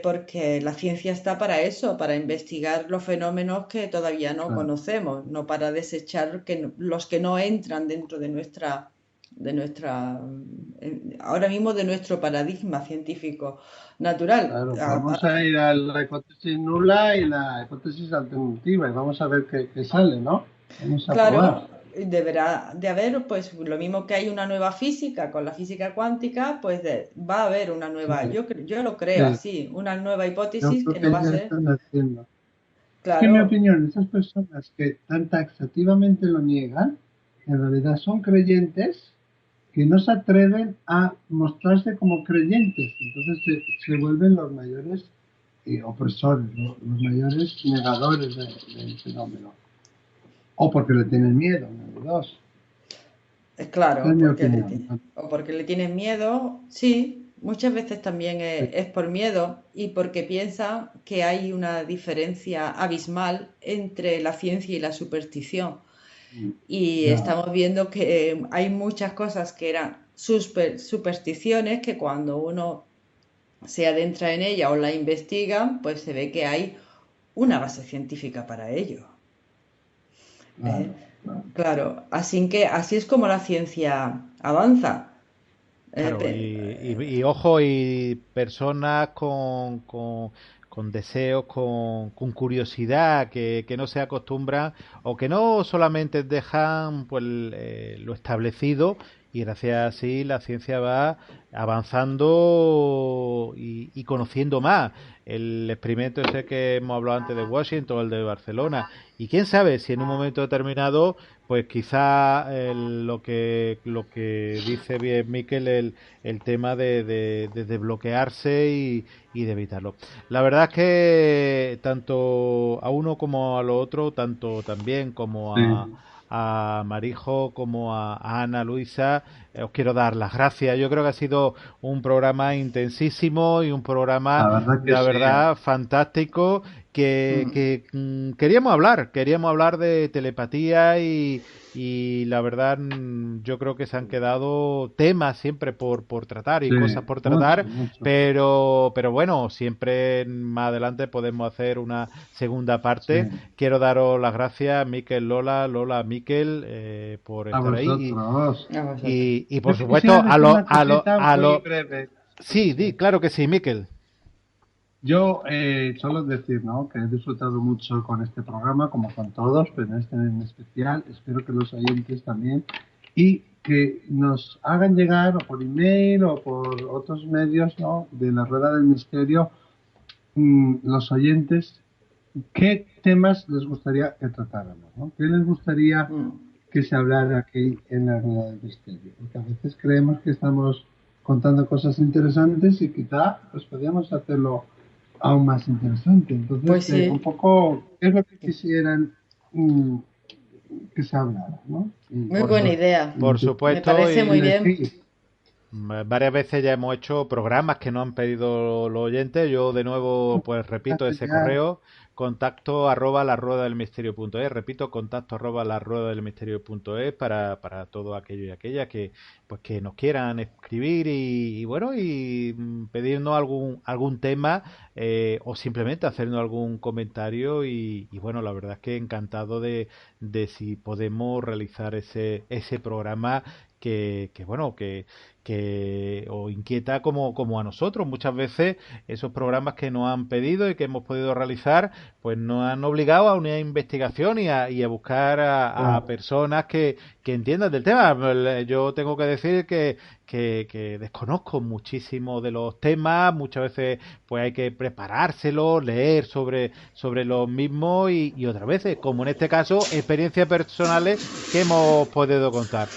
porque la ciencia está para eso, para investigar los fenómenos que todavía no claro, conocemos, no para desechar los que no entran dentro de nuestra, ahora mismo de nuestro paradigma científico natural. claro. Vamos a ir a la hipótesis nula y la hipótesis alternativa y vamos a ver qué sale, ¿no? Vamos a probar. Claro, deberá de haber, pues lo mismo que hay una nueva física con la física cuántica, pues va a haber una Sí, nueva, yo lo creo sí. así, una nueva Yo hipótesis creo que no que va a ya ser, están haciendo. Es que en mi claro, opinión, esas personas que tan taxativamente lo niegan, en realidad son creyentes que no se atreven a mostrarse como creyentes. Entonces se vuelven los mayores opresores, los mayores negadores del fenómeno. O porque le tienen miedo, una de dos. Claro, Es mi porque opinión. o porque le tienen miedo, sí, muchas veces también es por miedo y porque piensan que hay una diferencia abismal entre la ciencia y la superstición. Y Ya, estamos viendo que hay muchas cosas que eran supersticiones que cuando uno se adentra en ella o la investiga, pues se ve que hay una base científica para ello. ¿Eh? claro, claro. Claro, así es como la ciencia avanza. Claro, Pe- y ojo, y personas con deseos, con curiosidad, que no se acostumbran o que no solamente dejan pues lo establecido y gracias a sí la ciencia va avanzando y conociendo más. El experimento ese que hemos hablado antes de Washington, el de Barcelona, y quién sabe si en un momento determinado pues quizá lo que dice bien Miquel, el tema de desbloquearse y de evitarlo. La verdad es que tanto a uno como a lo otro, tanto también como Sí, a Marijo como a Ana Luisa, os quiero dar las gracias. Yo creo que ha sido un programa intensísimo y un programa, la verdad que la sí. verdad, fantástico queríamos hablar de telepatía y la verdad yo creo que se han quedado temas siempre por tratar y Sí, cosas por mucho, tratar, mucho. pero bueno, siempre más adelante podemos hacer una segunda Sí. parte. Quiero daros las gracias, Miquel, Lola, Miquel, por A estar ahí vosotros. a vosotros. y por Yo quisiera supuesto decir una cosita muy breve. Sí, di, claro que sí, Miquel. Yo solo decir, ¿no?, que he disfrutado mucho con este programa, como con todos, pero en este en especial. Espero que los oyentes también. Y que nos hagan llegar o por email o por otros medios, ¿no?, de la Rueda del Misterio, los oyentes, qué temas les gustaría que tratáramos, ¿no? ¿Qué les gustaría Mm. que se hablara aquí en la Rueda del Misterio? Porque a veces creemos que estamos contando cosas interesantes y quizá pues podríamos hacerlo aún más interesante. Entonces, Pues un sí, poco, ¿qué es lo que quisieran que se hablara, ¿no? muy Por, buena su- idea. por Me supuesto, parece muy bien. elegir. varias veces ya hemos hecho programas que nos han pedido los oyentes. Yo de nuevo pues repito ese Ya, correo, contacto arroba la rueda del misterio.es, repito, contacto arroba la rueda del misterio.es para todo aquello y aquellas que pues que nos quieran escribir y bueno y pedirnos algún tema o simplemente hacernos algún comentario y bueno, la verdad es que encantado de si podemos realizar ese programa que bueno que os inquieta como a nosotros. Muchas veces esos programas que nos han pedido y que hemos podido realizar, pues nos han obligado a una investigación y a buscar a claro. personas que entiendan del tema. Yo tengo que decir que desconozco muchísimo de los temas, muchas veces pues hay que preparárselo, leer sobre los mismos y otras veces, como en este caso, experiencias personales que hemos podido contar.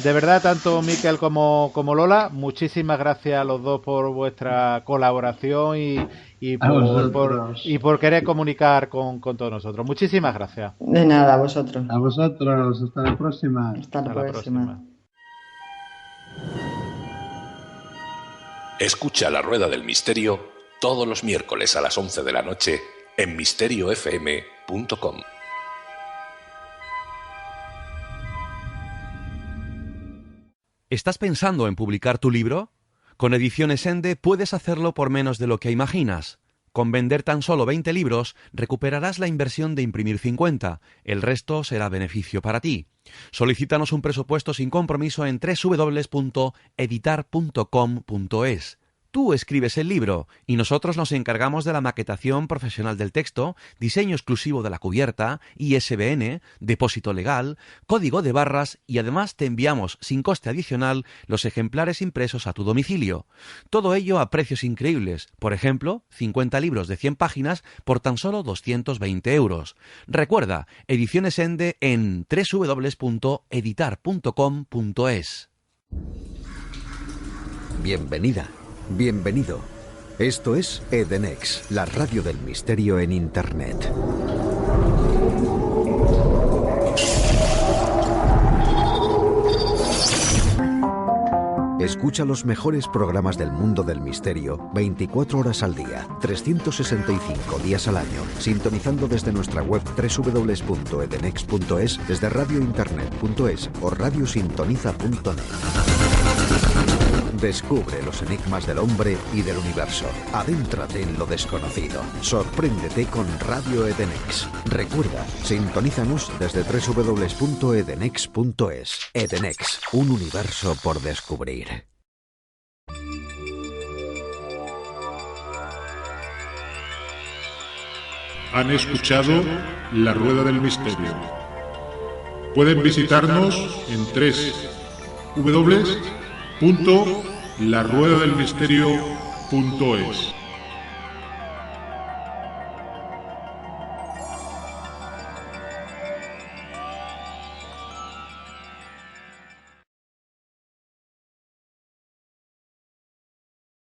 De verdad, tanto Miquel como Lola, muchísimas gracias a los dos por vuestra colaboración y A y vosotros. por querer comunicar con todos nosotros. Muchísimas gracias. De nada, a vosotros. A vosotros. Hasta la próxima. Hasta la Hasta la próxima. próxima. Escucha La Rueda del Misterio todos los miércoles a las 11 de la noche en misteriofm.com. ¿Estás pensando en publicar tu libro? Con Ediciones Ende puedes hacerlo por menos de lo que imaginas. Con vender tan solo 20 libros, recuperarás la inversión de imprimir 50. El resto será beneficio para ti. Solicítanos un presupuesto sin compromiso en www.editar.com.es. Tú escribes el libro y nosotros nos encargamos de la maquetación profesional del texto, diseño exclusivo de la cubierta, ISBN, depósito legal, código de barras y además te enviamos sin coste adicional los ejemplares impresos a tu domicilio. Todo ello a precios increíbles. Por ejemplo, 50 libros de 100 páginas por tan solo 220 euros. Recuerda, Ediciones Ende en www.editar.com.es. Bienvenida. Bienvenido. Esto es Edenex, la radio del misterio en Internet. Escucha los mejores programas del mundo del misterio 24 horas al día, 365 días al año, sintonizando desde nuestra web www.edenex.es, desde radiointernet.es o radiosintoniza.net. Descubre los enigmas del hombre y del universo. Adéntrate en lo desconocido. Sorpréndete con Radio Edenex. Recuerda, sintonízanos desde www.edenex.es. Edenex, un universo por descubrir. Han escuchado La Rueda del Misterio. Pueden visitarnos en www.laruedadelmisterio.es.